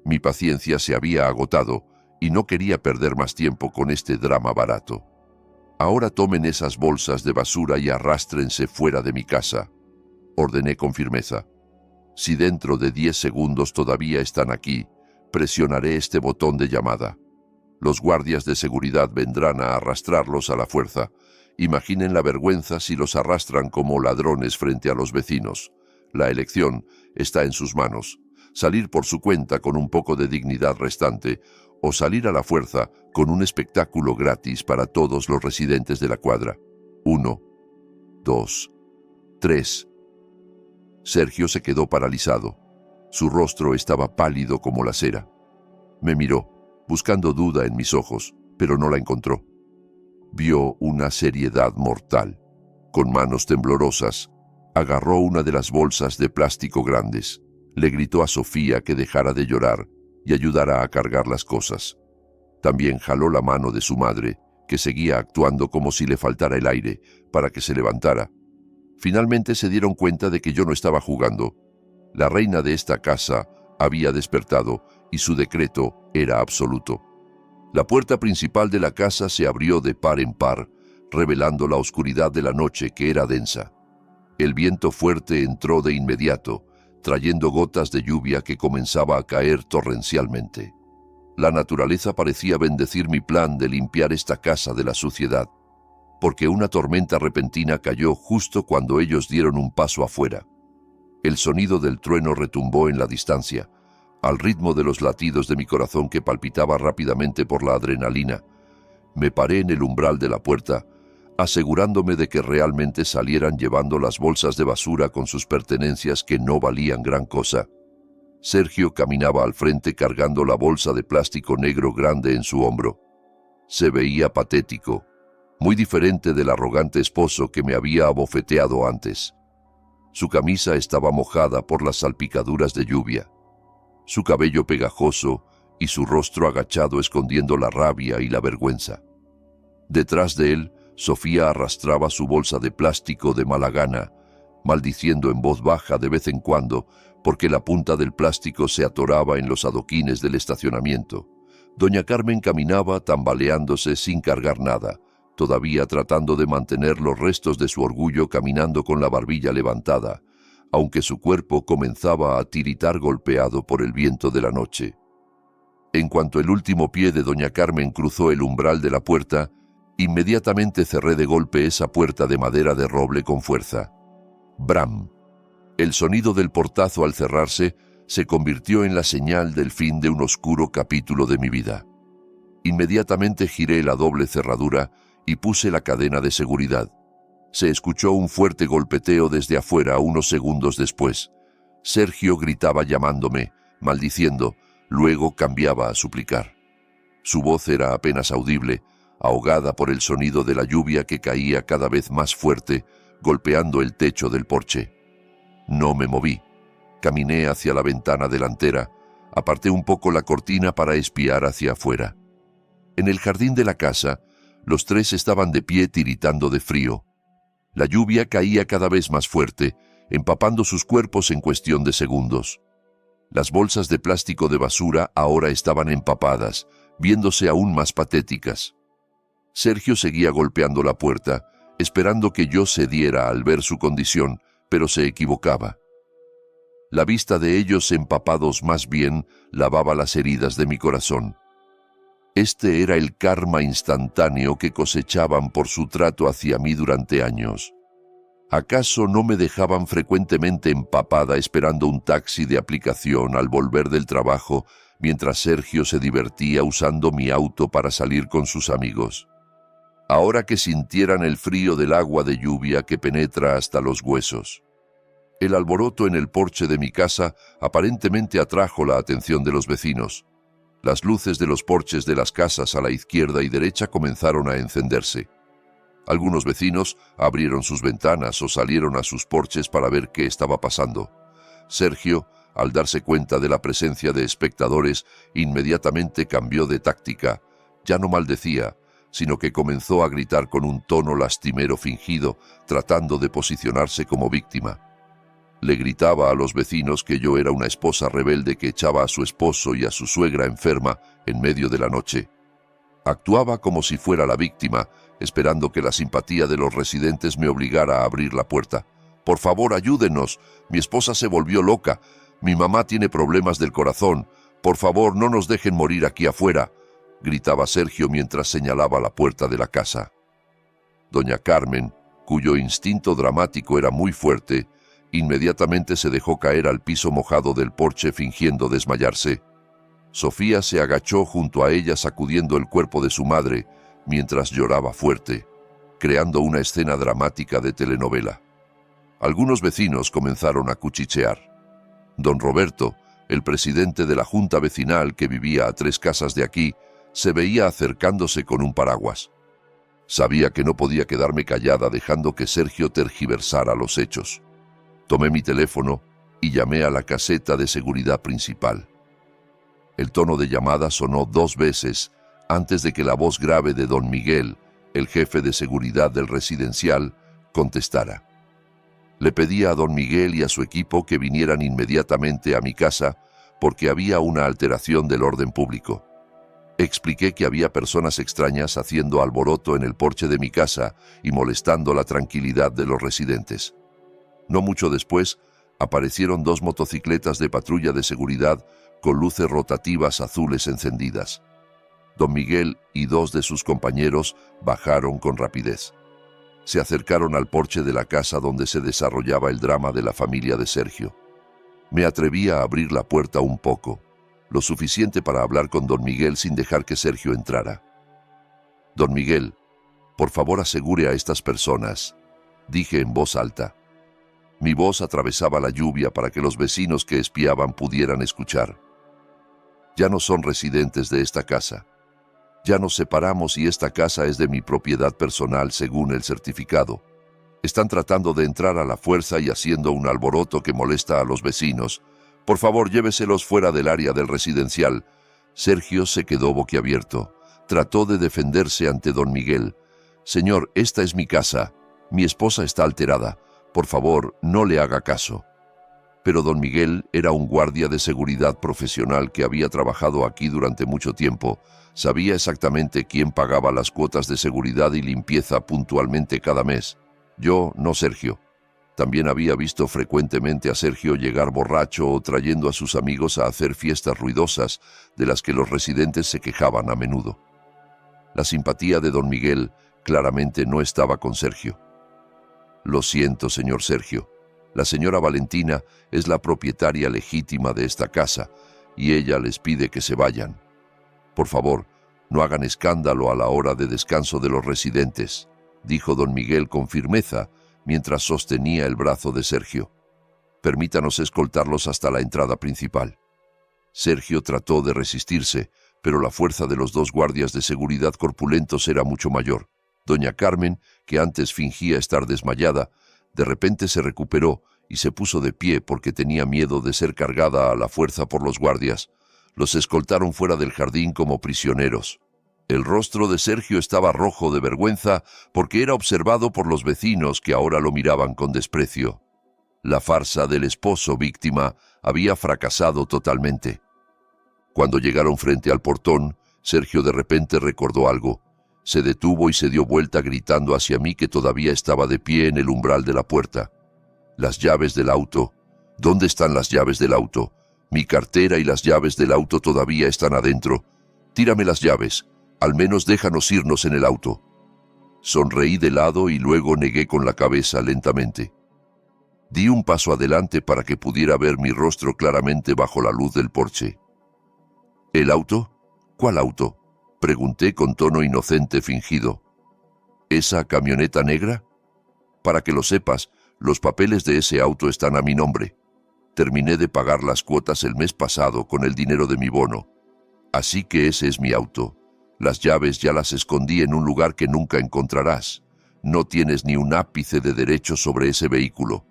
Mi paciencia se había agotado y no quería perder más tiempo con este drama barato. Ahora tomen esas bolsas de basura y arrástrense fuera de mi casa, ordené con firmeza. Si dentro de 10 segundos todavía están aquí, presionaré este botón de llamada. Los guardias de seguridad vendrán a arrastrarlos a la fuerza. Imaginen la vergüenza si los arrastran como ladrones frente a los vecinos. La elección está en sus manos. Salir por su cuenta con un poco de dignidad restante o salir a la fuerza con un espectáculo gratis para todos los residentes de la cuadra. 1, 2, 3. Sergio se quedó paralizado. Su rostro estaba pálido como la cera. Me miró, buscando duda en mis ojos, pero no la encontró. Vio una seriedad mortal. Con manos temblorosas, agarró una de las bolsas de plástico grandes. Le gritó a Sofía que dejara de llorar y ayudara a cargar las cosas. También jaló la mano de su madre, que seguía actuando como si le faltara el aire, para que se levantara. Finalmente se dieron cuenta de que yo no estaba jugando. La reina de esta casa había despertado y su decreto era absoluto. La puerta principal de la casa se abrió de par en par, revelando la oscuridad de la noche que era densa. El viento fuerte entró de inmediato, trayendo gotas de lluvia que comenzaba a caer torrencialmente. La naturaleza parecía bendecir mi plan de limpiar esta casa de la suciedad, porque una tormenta repentina cayó justo cuando ellos dieron un paso afuera. El sonido del trueno retumbó en la distancia, al ritmo de los latidos de mi corazón que palpitaba rápidamente por la adrenalina. Me paré en el umbral de la puerta, asegurándome de que realmente salieran llevando las bolsas de basura con sus pertenencias que no valían gran cosa. Sergio caminaba al frente cargando la bolsa de plástico negro grande en su hombro. Se veía patético, muy diferente del arrogante esposo que me había abofeteado antes. Su camisa estaba mojada por las salpicaduras de lluvia, su cabello pegajoso y su rostro agachado escondiendo la rabia y la vergüenza. Detrás de él, Sofía arrastraba su bolsa de plástico de mala gana, maldiciendo en voz baja de vez en cuando porque la punta del plástico se atoraba en los adoquines del estacionamiento. Doña Carmen caminaba tambaleándose sin cargar nada, todavía tratando de mantener los restos de su orgullo caminando con la barbilla levantada, aunque su cuerpo comenzaba a tiritar golpeado por el viento de la noche. En cuanto el último pie de doña Carmen cruzó el umbral de la puerta, inmediatamente cerré de golpe esa puerta de madera de roble con fuerza. ¡Bram! El sonido del portazo al cerrarse se convirtió en la señal del fin de un oscuro capítulo de mi vida. Inmediatamente giré la doble cerradura y puse la cadena de seguridad. Se escuchó un fuerte golpeteo desde afuera unos segundos después. Sergio gritaba llamándome, maldiciendo, luego cambiaba a suplicar. Su voz era apenas audible, ahogada por el sonido de la lluvia que caía cada vez más fuerte, golpeando el techo del porche. No me moví. Caminé hacia la ventana delantera, aparté un poco la cortina para espiar hacia afuera. En el jardín de la casa, los tres estaban de pie tiritando de frío. La lluvia caía cada vez más fuerte, empapando sus cuerpos en cuestión de segundos. Las bolsas de plástico de basura ahora estaban empapadas, viéndose aún más patéticas. Sergio seguía golpeando la puerta, esperando que yo cediera al ver su condición, pero se equivocaba. La vista de ellos empapados más bien lavaba las heridas de mi corazón. Este era el karma instantáneo que cosechaban por su trato hacia mí durante años. ¿Acaso no me dejaban frecuentemente empapada esperando un taxi de aplicación al volver del trabajo, mientras Sergio se divertía usando mi auto para salir con sus amigos? Ahora que sintieran el frío del agua de lluvia que penetra hasta los huesos. El alboroto en el porche de mi casa aparentemente atrajo la atención de los vecinos. Las luces de los porches de las casas a la izquierda y derecha comenzaron a encenderse. Algunos vecinos abrieron sus ventanas o salieron a sus porches para ver qué estaba pasando. Sergio, al darse cuenta de la presencia de espectadores, inmediatamente cambió de táctica. Ya no maldecía, sino que comenzó a gritar con un tono lastimero fingido, tratando de posicionarse como víctima. Le gritaba a los vecinos que yo era una esposa rebelde que echaba a su esposo y a su suegra enferma en medio de la noche. Actuaba como si fuera la víctima, esperando que la simpatía de los residentes me obligara a abrir la puerta. «Por favor, ayúdenos. Mi esposa se volvió loca. Mi mamá tiene problemas del corazón. Por favor, no nos dejen morir aquí afuera», gritaba Sergio mientras señalaba la puerta de la casa. Doña Carmen, cuyo instinto dramático era muy fuerte, inmediatamente se dejó caer al piso mojado del porche fingiendo desmayarse. Sofía se agachó junto a ella sacudiendo el cuerpo de su madre mientras lloraba fuerte, creando una escena dramática de telenovela. Algunos vecinos comenzaron a cuchichear. Don Roberto, el presidente de la junta vecinal que vivía a 3 casas de aquí, se veía acercándose con un paraguas. Sabía que no podía quedarme callada dejando que Sergio tergiversara los hechos. Tomé mi teléfono y llamé a la caseta de seguridad principal. El tono de llamada sonó 2 veces antes de que la voz grave de don Miguel, el jefe de seguridad del residencial, contestara. Le pedí a don Miguel y a su equipo que vinieran inmediatamente a mi casa porque había una alteración del orden público. Expliqué que había personas extrañas haciendo alboroto en el porche de mi casa y molestando la tranquilidad de los residentes. No mucho después, aparecieron 2 motocicletas de patrulla de seguridad con luces rotativas azules encendidas. Don Miguel y 2 de sus compañeros bajaron con rapidez. Se acercaron al porche de la casa donde se desarrollaba el drama de la familia de Sergio. Me atreví a abrir la puerta un poco, lo suficiente para hablar con don Miguel sin dejar que Sergio entrara. «Don Miguel, por favor asegure a estas personas», dije en voz alta. Mi voz atravesaba la lluvia para que los vecinos que espiaban pudieran escuchar. «Ya no son residentes de esta casa. Ya nos separamos y esta casa es de mi propiedad personal según el certificado. Están tratando de entrar a la fuerza y haciendo un alboroto que molesta a los vecinos. Por favor, lléveselos fuera del área del residencial». Sergio se quedó boquiabierto. Trató de defenderse ante don Miguel. «Señor, esta es mi casa. Mi esposa está alterada. Por favor, no le haga caso». Pero don Miguel era un guardia de seguridad profesional que había trabajado aquí durante mucho tiempo. Sabía exactamente quién pagaba las cuotas de seguridad y limpieza puntualmente cada mes. Yo, no Sergio. También había visto frecuentemente a Sergio llegar borracho o trayendo a sus amigos a hacer fiestas ruidosas, de las que los residentes se quejaban a menudo. La simpatía de don Miguel claramente no estaba con Sergio. «Lo siento, señor Sergio. La señora Valentina es la propietaria legítima de esta casa y ella les pide que se vayan. Por favor, no hagan escándalo a la hora de descanso de los residentes, dijo don Miguel con firmeza mientras sostenía el brazo de Sergio. Permítanos escoltarlos hasta la entrada principal. Sergio trató de resistirse, pero la fuerza de los dos guardias de seguridad corpulentos era mucho mayor. Doña Carmen, que antes fingía estar desmayada, de repente se recuperó y se puso de pie porque tenía miedo de ser cargada a la fuerza por los guardias. Los escoltaron fuera del jardín como prisioneros. El rostro de Sergio estaba rojo de vergüenza porque era observado por los vecinos que ahora lo miraban con desprecio. La farsa del esposo víctima había fracasado totalmente. Cuando llegaron frente al portón, Sergio de repente recordó algo. Se detuvo y se dio vuelta gritando hacia mí que todavía estaba de pie en el umbral de la puerta. Las llaves del auto. ¿Dónde están las llaves del auto? Mi cartera y las llaves del auto todavía están adentro. Tírame las llaves. Al menos déjanos irnos en el auto. Sonreí de lado y luego negué con la cabeza lentamente. Di un paso adelante para que pudiera ver mi rostro claramente bajo la luz del porche. ¿El auto? ¿Cuál auto?, pregunté con tono inocente fingido. ¿Esa camioneta negra? Para que lo sepas, los papeles de ese auto están a mi nombre. Terminé de pagar las cuotas el mes pasado con el dinero de mi bono. Así que ese es mi auto. Las llaves ya las escondí en un lugar que nunca encontrarás. No tienes ni un ápice de derecho sobre ese vehículo.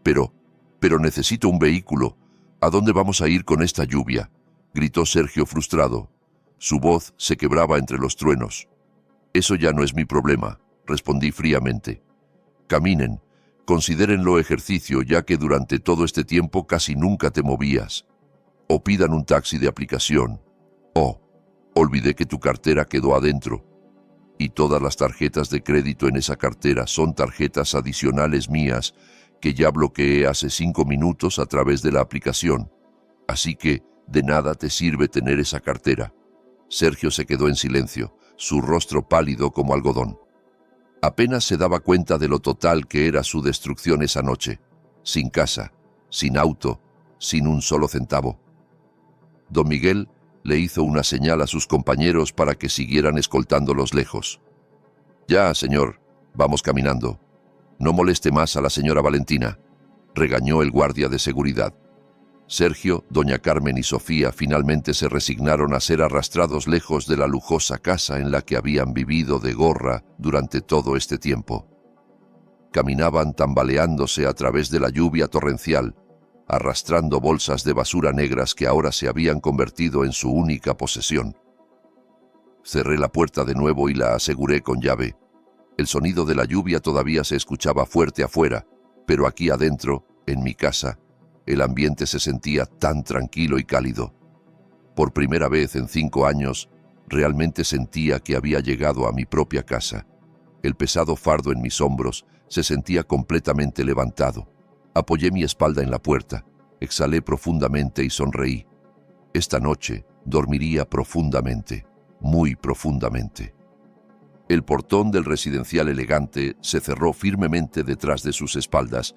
Pero necesito un vehículo. ¿A dónde vamos a ir con esta lluvia?, gritó Sergio frustrado. Su voz se quebraba entre los truenos. Eso ya no es mi problema, respondí fríamente. Caminen, considérenlo ejercicio ya que durante todo este tiempo casi nunca te movías. O pidan un taxi de aplicación. Oh, olvidé que tu cartera quedó adentro. Y todas las tarjetas de crédito en esa cartera son tarjetas adicionales mías que ya bloqueé hace 5 minutos a través de la aplicación. Así que de nada te sirve tener esa cartera. Sergio se quedó en silencio, su rostro pálido como algodón. Apenas se daba cuenta de lo total que era su destrucción esa noche. Sin casa, sin auto, sin un solo centavo. Don Miguel le hizo una señal a sus compañeros para que siguieran escoltándolos lejos. Ya, señor, vamos caminando. No moleste más a la señora Valentina, regañó el guardia de seguridad. Sergio, doña Carmen y Sofía finalmente se resignaron a ser arrastrados lejos de la lujosa casa en la que habían vivido de gorra durante todo este tiempo. Caminaban tambaleándose a través de la lluvia torrencial, arrastrando bolsas de basura negras que ahora se habían convertido en su única posesión. Cerré la puerta de nuevo y la aseguré con llave. El sonido de la lluvia todavía se escuchaba fuerte afuera, pero aquí adentro, en mi casa, el ambiente se sentía tan tranquilo y cálido. Por primera vez en 5 años, realmente sentía que había llegado a mi propia casa. El pesado fardo en mis hombros se sentía completamente levantado. Apoyé mi espalda en la puerta, exhalé profundamente y sonreí. Esta noche dormiría profundamente, muy profundamente. El portón del residencial elegante se cerró firmemente detrás de sus espaldas,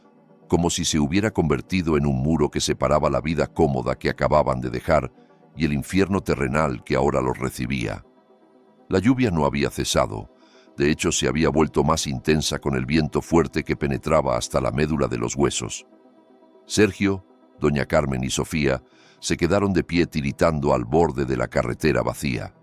como si se hubiera convertido en un muro que separaba la vida cómoda que acababan de dejar y el infierno terrenal que ahora los recibía. La lluvia no había cesado, de hecho se había vuelto más intensa con el viento fuerte que penetraba hasta la médula de los huesos. Sergio, doña Carmen y Sofía se quedaron de pie tiritando al borde de la carretera vacía.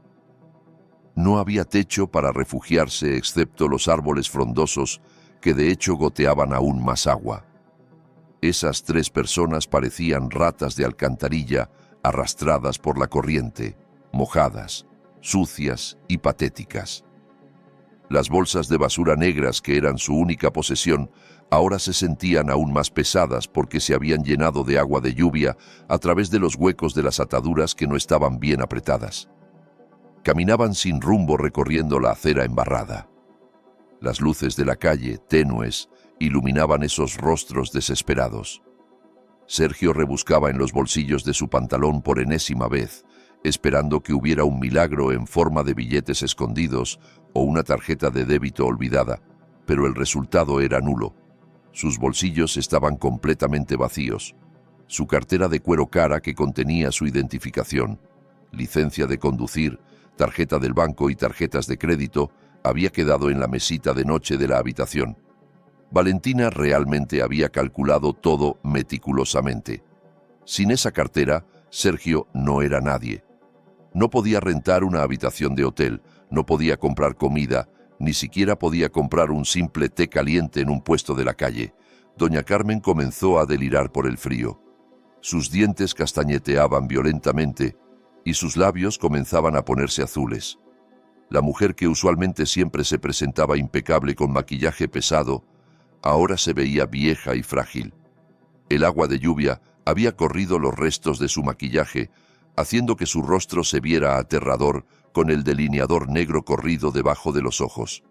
No había techo para refugiarse excepto los árboles frondosos que de hecho goteaban aún más agua. Esas 3 personas parecían ratas de alcantarilla arrastradas por la corriente, mojadas, sucias y patéticas. Las bolsas de basura negras que eran su única posesión ahora se sentían aún más pesadas porque se habían llenado de agua de lluvia a través de los huecos de las ataduras que no estaban bien apretadas. Caminaban sin rumbo recorriendo la acera embarrada. Las luces de la calle, tenues, iluminaban esos rostros desesperados. Sergio rebuscaba en los bolsillos de su pantalón por enésima vez, esperando que hubiera un milagro en forma de billetes escondidos o una tarjeta de débito olvidada, pero el resultado era nulo. Sus bolsillos estaban completamente vacíos. Su cartera de cuero cara que contenía su identificación, licencia de conducir, tarjeta del banco y tarjetas de crédito había quedado en la mesita de noche de la habitación. Valentina realmente había calculado todo meticulosamente. Sin esa cartera, Sergio no era nadie. No podía rentar una habitación de hotel, no podía comprar comida, ni siquiera podía comprar un simple té caliente en un puesto de la calle. Doña Carmen comenzó a delirar por el frío. Sus dientes castañeteaban violentamente y sus labios comenzaban a ponerse azules. La mujer que usualmente siempre se presentaba impecable con maquillaje pesado, ahora se veía vieja y frágil. El agua de lluvia había corrido los restos de su maquillaje, haciendo que su rostro se viera aterrador con el delineador negro corrido debajo de los ojos.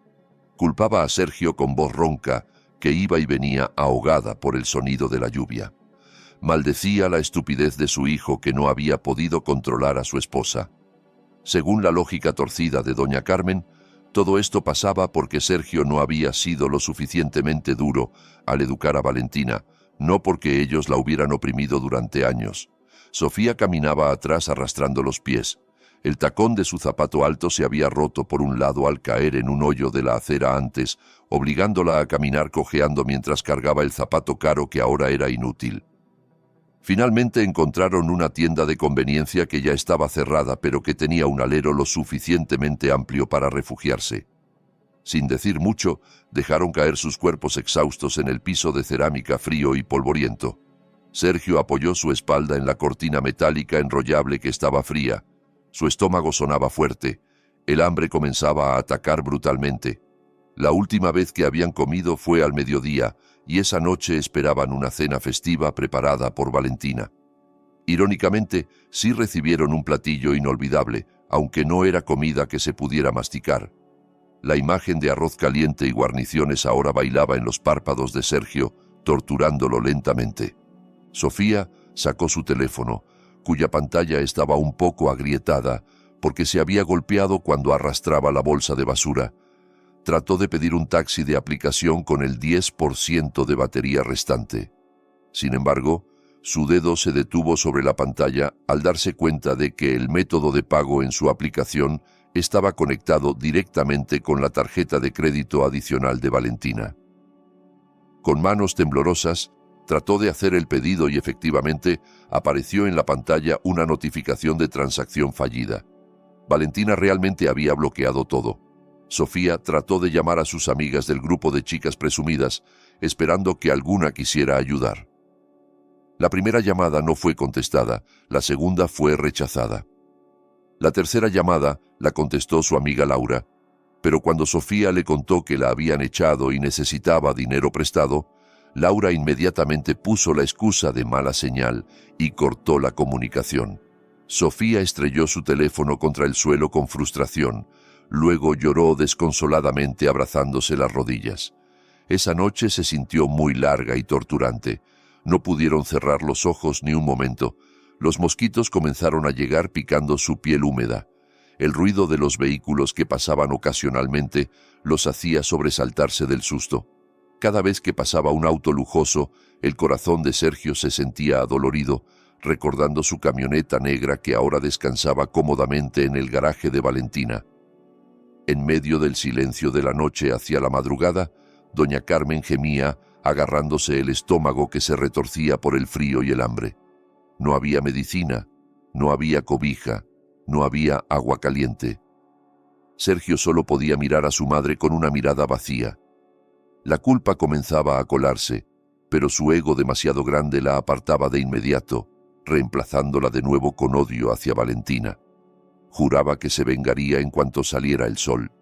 Culpaba a Sergio con voz ronca, que iba y venía ahogada por el sonido de la lluvia. Maldecía la estupidez de su hijo que no había podido controlar a su esposa. Según la lógica torcida de doña Carmen, todo esto pasaba porque Sergio no había sido lo suficientemente duro al educar a Valentina, no porque ellos la hubieran oprimido durante años. Sofía caminaba atrás arrastrando los pies. El tacón de su zapato alto se había roto por un lado al caer en un hoyo de la acera antes, obligándola a caminar cojeando mientras cargaba el zapato caro que ahora era inútil. Finalmente encontraron una tienda de conveniencia que ya estaba cerrada, pero que tenía un alero lo suficientemente amplio para refugiarse. Sin decir mucho, dejaron caer sus cuerpos exhaustos en el piso de cerámica frío y polvoriento. Sergio apoyó su espalda en la cortina metálica enrollable que estaba fría. Su estómago sonaba fuerte. El hambre comenzaba a atacar brutalmente. La última vez que habían comido fue al mediodía, y esa noche esperaban una cena festiva preparada por Valentina. Irónicamente, sí recibieron un platillo inolvidable, aunque no era comida que se pudiera masticar. La imagen de arroz caliente y guarniciones ahora bailaba en los párpados de Sergio, torturándolo lentamente. Sofía sacó su teléfono, cuya pantalla estaba un poco agrietada porque se había golpeado cuando arrastraba la bolsa de basura. Trató de pedir un taxi de aplicación con el 10% de batería restante. Sin embargo, su dedo se detuvo sobre la pantalla al darse cuenta de que el método de pago en su aplicación estaba conectado directamente con la tarjeta de crédito adicional de Valentina. Con manos temblorosas, trató de hacer el pedido y efectivamente apareció en la pantalla una notificación de transacción fallida. Valentina realmente había bloqueado todo. Sofía trató de llamar a sus amigas del grupo de chicas presumidas, esperando que alguna quisiera ayudar. La primera llamada no fue contestada, la segunda fue rechazada. La tercera llamada la contestó su amiga Laura, pero cuando Sofía le contó que la habían echado y necesitaba dinero prestado, Laura inmediatamente puso la excusa de mala señal y cortó la comunicación. Sofía estrelló su teléfono contra el suelo con frustración. Luego lloró desconsoladamente abrazándose las rodillas. Esa noche se sintió muy larga y torturante. No pudieron cerrar los ojos ni un momento. Los mosquitos comenzaron a llegar picando su piel húmeda. El ruido de los vehículos que pasaban ocasionalmente los hacía sobresaltarse del susto. Cada vez que pasaba un auto lujoso, el corazón de Sergio se sentía adolorido, recordando su camioneta negra que ahora descansaba cómodamente en el garaje de Valentina. En medio del silencio de la noche hacia la madrugada, doña Carmen gemía, agarrándose el estómago que se retorcía por el frío y el hambre. No había medicina, no había cobija, no había agua caliente. Sergio solo podía mirar a su madre con una mirada vacía. La culpa comenzaba a colarse, pero su ego demasiado grande la apartaba de inmediato, reemplazándola de nuevo con odio hacia Valentina. Juraba que se vengaría en cuanto saliera el sol.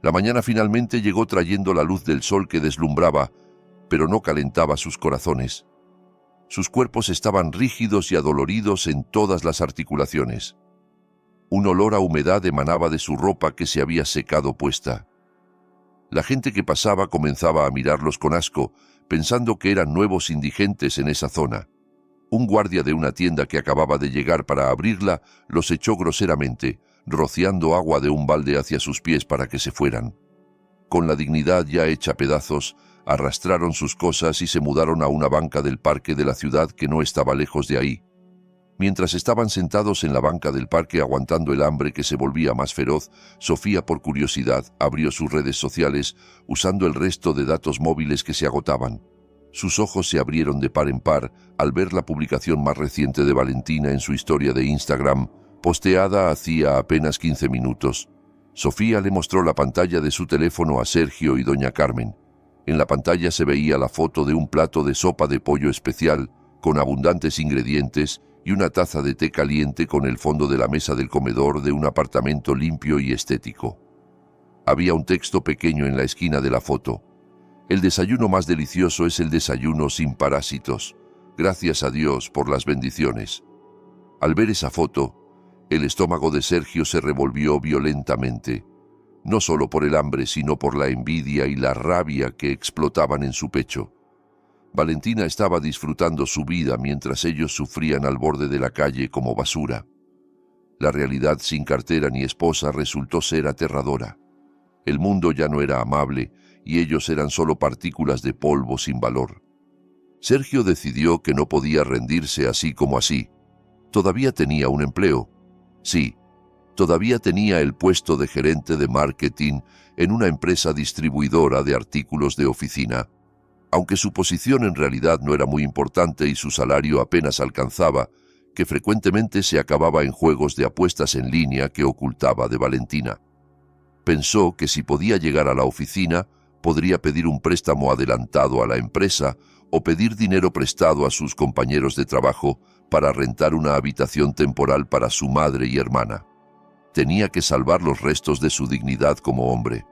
La mañana finalmente llegó trayendo la luz del sol que deslumbraba, pero no calentaba sus corazones. Sus cuerpos estaban rígidos y adoloridos en todas las articulaciones. Un olor a humedad emanaba de su ropa que se había secado puesta. La gente que pasaba comenzaba a mirarlos con asco, pensando que eran nuevos indigentes en esa zona. Un guardia de una tienda que acababa de llegar para abrirla los echó groseramente, rociando agua de un balde hacia sus pies para que se fueran. Con la dignidad ya hecha pedazos, Arrastraron sus cosas y se mudaron a una banca del parque de la ciudad que no estaba lejos de ahí. Mientras estaban sentados en la banca del parque aguantando el hambre que se volvía más feroz, Sofía, por curiosidad, abrió sus redes sociales usando el resto de datos móviles que se agotaban. Sus ojos se abrieron de par en par al ver la publicación más reciente de Valentina en su historia de Instagram, posteada hacía apenas 15 minutos. Sofía le mostró la pantalla de su teléfono a Sergio y doña Carmen. En la pantalla se veía la foto de un plato de sopa de pollo especial, con abundantes ingredientes, y una taza de té caliente con el fondo de la mesa del comedor de un apartamento limpio y estético. Había un texto pequeño en la esquina de la foto. El desayuno más delicioso es el desayuno sin parásitos. Gracias a Dios por las bendiciones. Al ver esa foto, el estómago de Sergio se revolvió violentamente, no solo por el hambre, sino por la envidia y la rabia que explotaban en su pecho. Valentina estaba disfrutando su vida mientras ellos sufrían al borde de la calle como basura. La realidad sin cartera ni esposa resultó ser aterradora. El mundo ya no era amable y ellos eran solo partículas de polvo sin valor. Sergio decidió que no podía rendirse así como así. Todavía tenía un empleo. Sí, todavía tenía el puesto de gerente de marketing en una empresa distribuidora de artículos de oficina. Aunque su posición en realidad no era muy importante y su salario apenas alcanzaba, que frecuentemente se acababa en juegos de apuestas en línea que ocultaba de Valentina. Pensó que si podía llegar a la oficina, podría pedir un préstamo adelantado a la empresa o pedir dinero prestado a sus compañeros de trabajo para rentar una habitación temporal para su madre y hermana. Tenía que salvar los restos de su dignidad como hombre.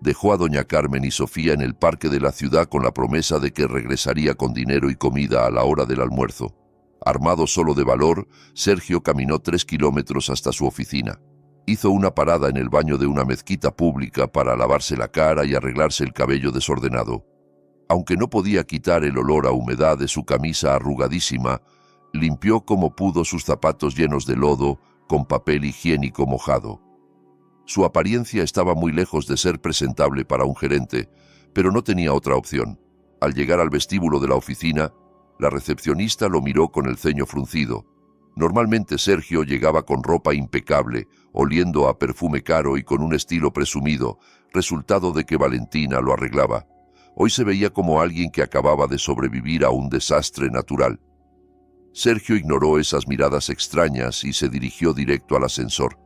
Dejó a doña Carmen y Sofía en el parque de la ciudad con la promesa de que regresaría con dinero y comida a la hora del almuerzo. Armado solo de valor, Sergio caminó 3 kilómetros hasta su oficina. Hizo una parada en el baño de una mezquita pública para lavarse la cara y arreglarse el cabello desordenado. Aunque no podía quitar el olor a humedad de su camisa arrugadísima, limpió como pudo sus zapatos llenos de lodo con papel higiénico mojado. Su apariencia estaba muy lejos de ser presentable para un gerente, pero no tenía otra opción. Al llegar al vestíbulo de la oficina, la recepcionista lo miró con el ceño fruncido. Normalmente Sergio llegaba con ropa impecable, oliendo a perfume caro y con un estilo presumido, resultado de que Valentina lo arreglaba. Hoy se veía como alguien que acababa de sobrevivir a un desastre natural. Sergio ignoró esas miradas extrañas y se dirigió directo al ascensor.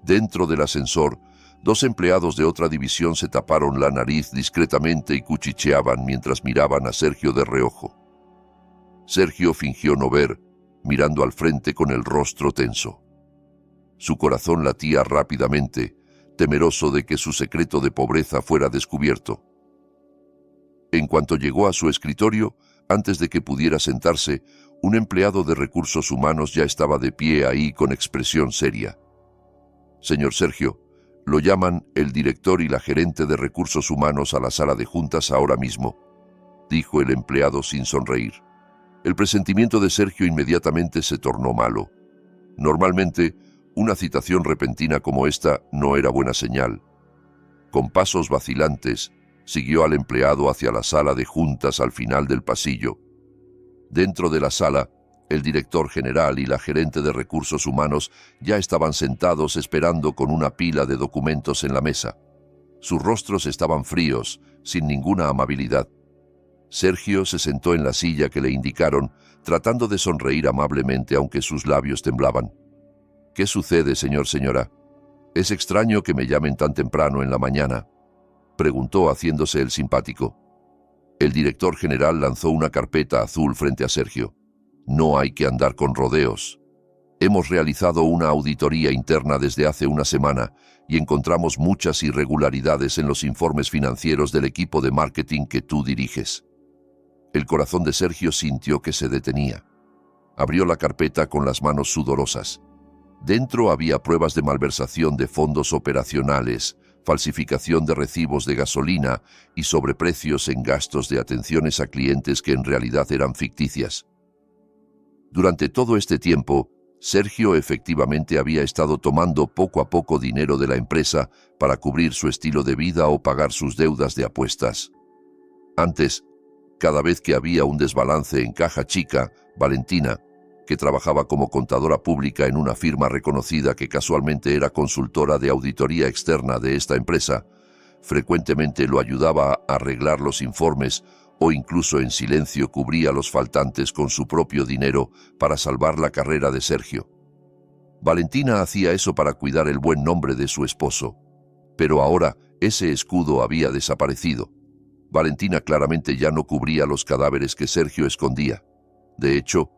Dentro del ascensor, 2 empleados de otra división se taparon la nariz discretamente y cuchicheaban mientras miraban a Sergio de reojo. Sergio fingió no ver, mirando al frente con el rostro tenso. Su corazón latía rápidamente, temeroso de que su secreto de pobreza fuera descubierto. En cuanto llegó a su escritorio, antes de que pudiera sentarse, un empleado de recursos humanos ya estaba de pie ahí con expresión seria. «Señor Sergio, lo llaman el director y la gerente de recursos humanos a la sala de juntas ahora mismo», dijo el empleado sin sonreír. El presentimiento de Sergio inmediatamente se tornó malo. Normalmente, una citación repentina como esta no era buena señal. Con pasos vacilantes, siguió al empleado hacia la sala de juntas al final del pasillo. Dentro de la sala, el director general y la gerente de recursos humanos ya estaban sentados esperando con una pila de documentos en la mesa. Sus rostros estaban fríos, sin ninguna amabilidad. Sergio se sentó en la silla que le indicaron, tratando de sonreír amablemente aunque sus labios temblaban. «¿Qué sucede, señora? ¿Es extraño que me llamen tan temprano en la mañana?», preguntó haciéndose el simpático. El director general lanzó una carpeta azul frente a Sergio. «No hay que andar con rodeos. Hemos realizado una auditoría interna desde hace una semana y encontramos muchas irregularidades en los informes financieros del equipo de marketing que tú diriges». El corazón de Sergio sintió que se detenía. Abrió la carpeta con las manos sudorosas. Dentro había pruebas de malversación de fondos operacionales, falsificación de recibos de gasolina y sobreprecios en gastos de atenciones a clientes que en realidad eran ficticias. Durante todo este tiempo, Sergio efectivamente había estado tomando poco a poco dinero de la empresa para cubrir su estilo de vida o pagar sus deudas de apuestas. Antes, cada vez que había un desbalance en caja chica, Valentina, que trabajaba como contadora pública en una firma reconocida que casualmente era consultora de auditoría externa de esta empresa, frecuentemente lo ayudaba a arreglar los informes o incluso en silencio cubría los faltantes con su propio dinero para salvar la carrera de Sergio. Valentina hacía eso para cuidar el buen nombre de su esposo, pero ahora ese escudo había desaparecido. Valentina claramente ya no cubría los cadáveres que Sergio escondía. De hecho,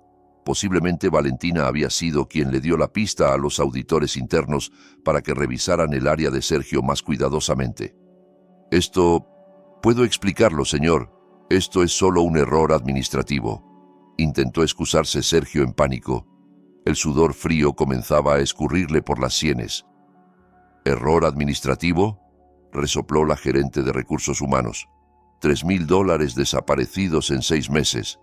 posiblemente Valentina había sido quien le dio la pista a los auditores internos para que revisaran el área de Sergio más cuidadosamente. Esto... Puedo explicarlo, señor. Esto es solo un error administrativo. Intentó excusarse Sergio en pánico. El sudor frío comenzaba a escurrirle por las sienes. ¿Error administrativo?, resopló la gerente de recursos humanos. $3,000 desaparecidos en 6 meses.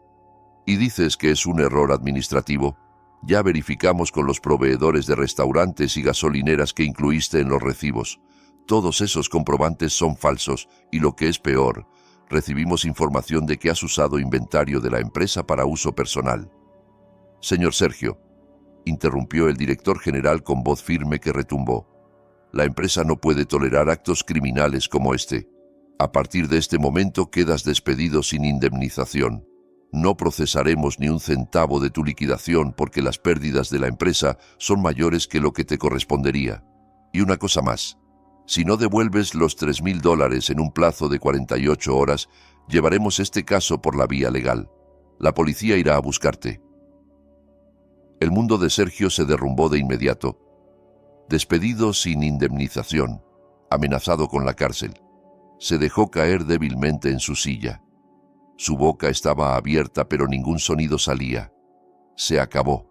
¿Y dices que es un error administrativo? Ya verificamos con los proveedores de restaurantes y gasolineras que incluiste en los recibos. Todos esos comprobantes son falsos y, lo que es peor, recibimos información de que has usado inventario de la empresa para uso personal. Señor Sergio, interrumpió el director general con voz firme que retumbó. La empresa no puede tolerar actos criminales como este. A partir de este momento quedas despedido sin indemnización. No procesaremos ni un centavo de tu liquidación porque las pérdidas de la empresa son mayores que lo que te correspondería. Y una cosa más. Si no devuelves los $3,000 en un plazo de 48 horas, llevaremos este caso por la vía legal. La policía irá a buscarte. El mundo de Sergio se derrumbó de inmediato. Despedido sin indemnización, amenazado con la cárcel. Se dejó caer débilmente en su silla. Su boca estaba abierta, pero ningún sonido salía. Se acabó.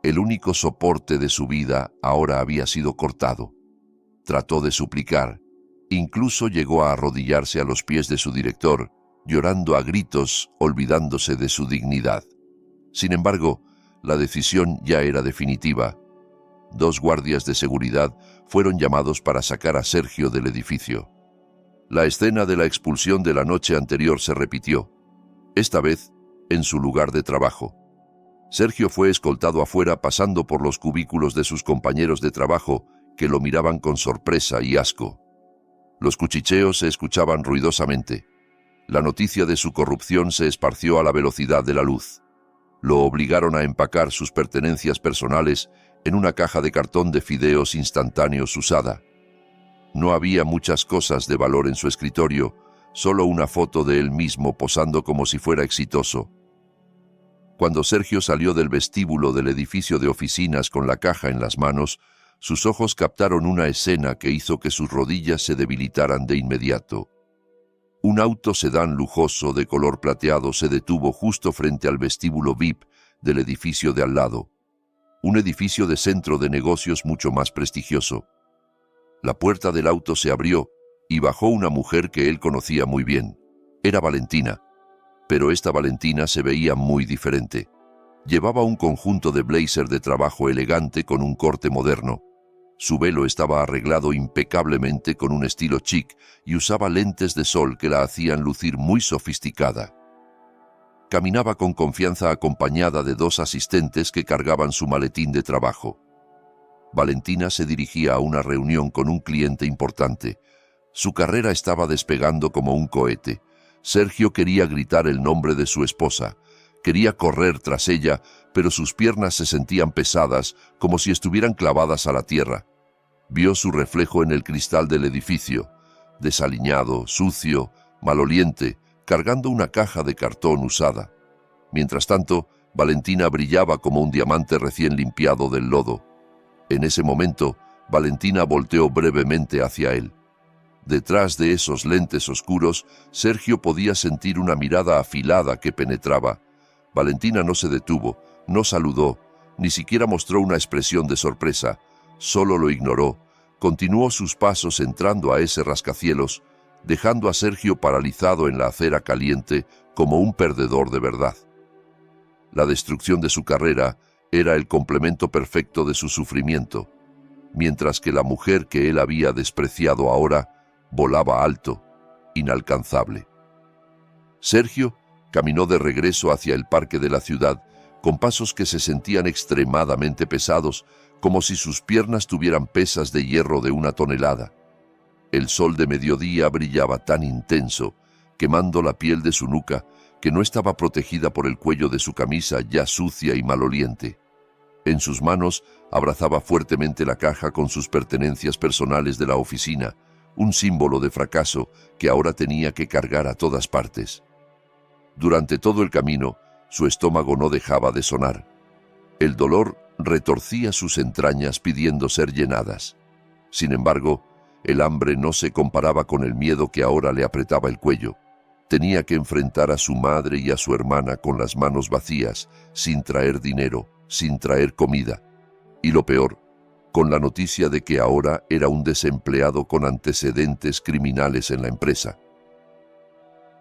El único soporte de su vida ahora había sido cortado. Trató de suplicar. Incluso llegó a arrodillarse a los pies de su director, llorando a gritos, olvidándose de su dignidad. Sin embargo, la decisión ya era definitiva. 2 guardias de seguridad fueron llamados para sacar a Sergio del edificio. La escena de la expulsión de la noche anterior se repitió, esta vez en su lugar de trabajo. Sergio fue escoltado afuera pasando por los cubículos de sus compañeros de trabajo que lo miraban con sorpresa y asco. Los cuchicheos se escuchaban ruidosamente. La noticia de su corrupción se esparció a la velocidad de la luz. Lo obligaron a empacar sus pertenencias personales en una caja de cartón de fideos instantáneos usada. No había muchas cosas de valor en su escritorio, solo una foto de él mismo posando como si fuera exitoso. Cuando Sergio salió del vestíbulo del edificio de oficinas con la caja en las manos, sus ojos captaron una escena que hizo que sus rodillas se debilitaran de inmediato. Un auto sedán lujoso de color plateado se detuvo justo frente al vestíbulo VIP del edificio de al lado, un edificio de centro de negocios mucho más prestigioso. La puerta del auto se abrió y bajó una mujer que él conocía muy bien. Era Valentina, pero esta Valentina se veía muy diferente. Llevaba un conjunto de blazer de trabajo elegante con un corte moderno. Su velo estaba arreglado impecablemente con un estilo chic y usaba lentes de sol que la hacían lucir muy sofisticada. Caminaba con confianza acompañada de 2 asistentes que cargaban su maletín de trabajo. Valentina se dirigía a una reunión con un cliente importante. Su carrera estaba despegando como un cohete. Sergio quería gritar el nombre de su esposa. Quería correr tras ella, pero sus piernas se sentían pesadas, como si estuvieran clavadas a la tierra. Vio su reflejo en el cristal del edificio, desaliñado, sucio, maloliente, cargando una caja de cartón usada. Mientras tanto, Valentina brillaba como un diamante recién limpiado del lodo. En ese momento, Valentina volteó brevemente hacia él. Detrás de esos lentes oscuros, Sergio podía sentir una mirada afilada que penetraba. Valentina no se detuvo, no saludó, ni siquiera mostró una expresión de sorpresa. Solo lo ignoró. Continuó sus pasos entrando a ese rascacielos, dejando a Sergio paralizado en la acera caliente como un perdedor de verdad. La destrucción de su carrera era el complemento perfecto de su sufrimiento, mientras que la mujer que él había despreciado ahora volaba alto, inalcanzable. Sergio caminó de regreso hacia el parque de la ciudad, con pasos que se sentían extremadamente pesados, como si sus piernas tuvieran pesas de hierro de 1 tonelada. El sol de mediodía brillaba tan intenso, quemando la piel de su nuca, que no estaba protegida por el cuello de su camisa ya sucia y maloliente. En sus manos abrazaba fuertemente la caja con sus pertenencias personales de la oficina, un símbolo de fracaso que ahora tenía que cargar a todas partes. Durante todo el camino, su estómago no dejaba de sonar. El dolor retorcía sus entrañas pidiendo ser llenadas. Sin embargo, el hambre no se comparaba con el miedo que ahora le apretaba el cuello. Tenía que enfrentar a su madre y a su hermana con las manos vacías, sin traer dinero, sin traer comida. Y lo peor, con la noticia de que ahora era un desempleado con antecedentes criminales en la empresa.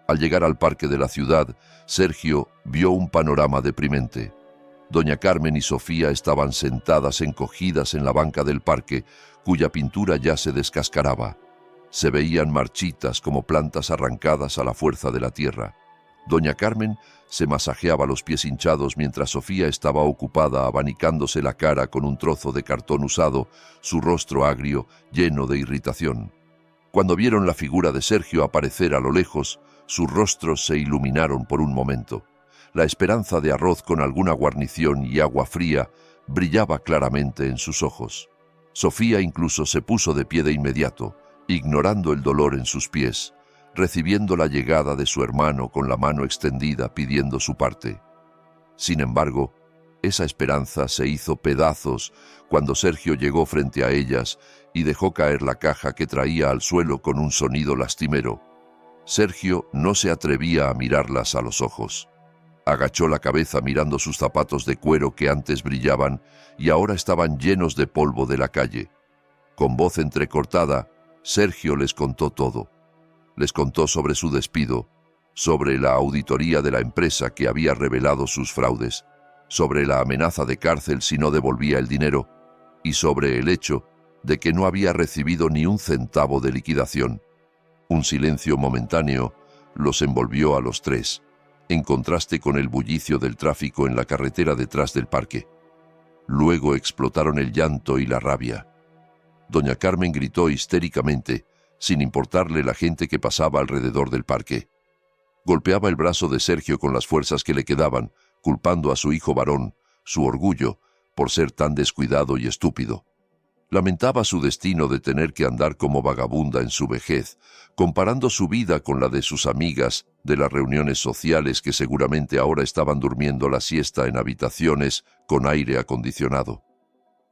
Al llegar al parque de la ciudad, Sergio vio un panorama deprimente. Doña Carmen y Sofía estaban sentadas encogidas en la banca del parque, cuya pintura ya se descascaraba. Se veían marchitas como plantas arrancadas a la fuerza de la tierra. Doña Carmen se masajeaba los pies hinchados mientras Sofía estaba ocupada abanicándose la cara con un trozo de cartón usado, su rostro agrio, lleno de irritación. Cuando vieron la figura de Sergio aparecer a lo lejos, sus rostros se iluminaron por un momento. La esperanza de arroz con alguna guarnición y agua fría brillaba claramente en sus ojos. Sofía incluso se puso de pie de inmediato, ignorando el dolor en sus pies, recibiendo la llegada de su hermano con la mano extendida pidiendo su parte. Sin embargo, esa esperanza se hizo pedazos cuando Sergio llegó frente a ellas y dejó caer la caja que traía al suelo con un sonido lastimero. Sergio no se atrevía a mirarlas a los ojos. Agachó la cabeza mirando sus zapatos de cuero que antes brillaban y ahora estaban llenos de polvo de la calle. Con voz entrecortada, Sergio les contó todo. Les contó sobre su despido, sobre la auditoría de la empresa que había revelado sus fraudes, sobre la amenaza de cárcel si no devolvía el dinero y sobre el hecho de que no había recibido ni un centavo de liquidación. Un silencio momentáneo los envolvió a los tres, en contraste con el bullicio del tráfico en la carretera detrás del parque. Luego explotaron el llanto y la rabia. Doña Carmen gritó histéricamente, sin importarle la gente que pasaba alrededor del parque. Golpeaba el brazo de Sergio con las fuerzas que le quedaban, culpando a su hijo varón, su orgullo, por ser tan descuidado y estúpido. Lamentaba su destino de tener que andar como vagabunda en su vejez, comparando su vida con la de sus amigas de las reuniones sociales que seguramente ahora estaban durmiendo la siesta en habitaciones con aire acondicionado.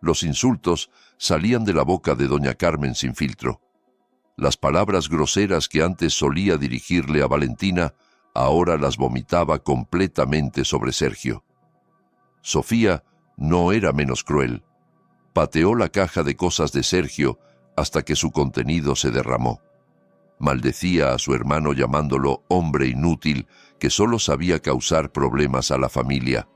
Los insultos salían de la boca de doña Carmen sin filtro. Las palabras groseras que antes solía dirigirle a Valentina, ahora las vomitaba completamente sobre Sergio. Sofía no era menos cruel. Pateó la caja de cosas de Sergio hasta que su contenido se derramó. Maldecía a su hermano llamándolo hombre inútil que solo sabía causar problemas a la familia.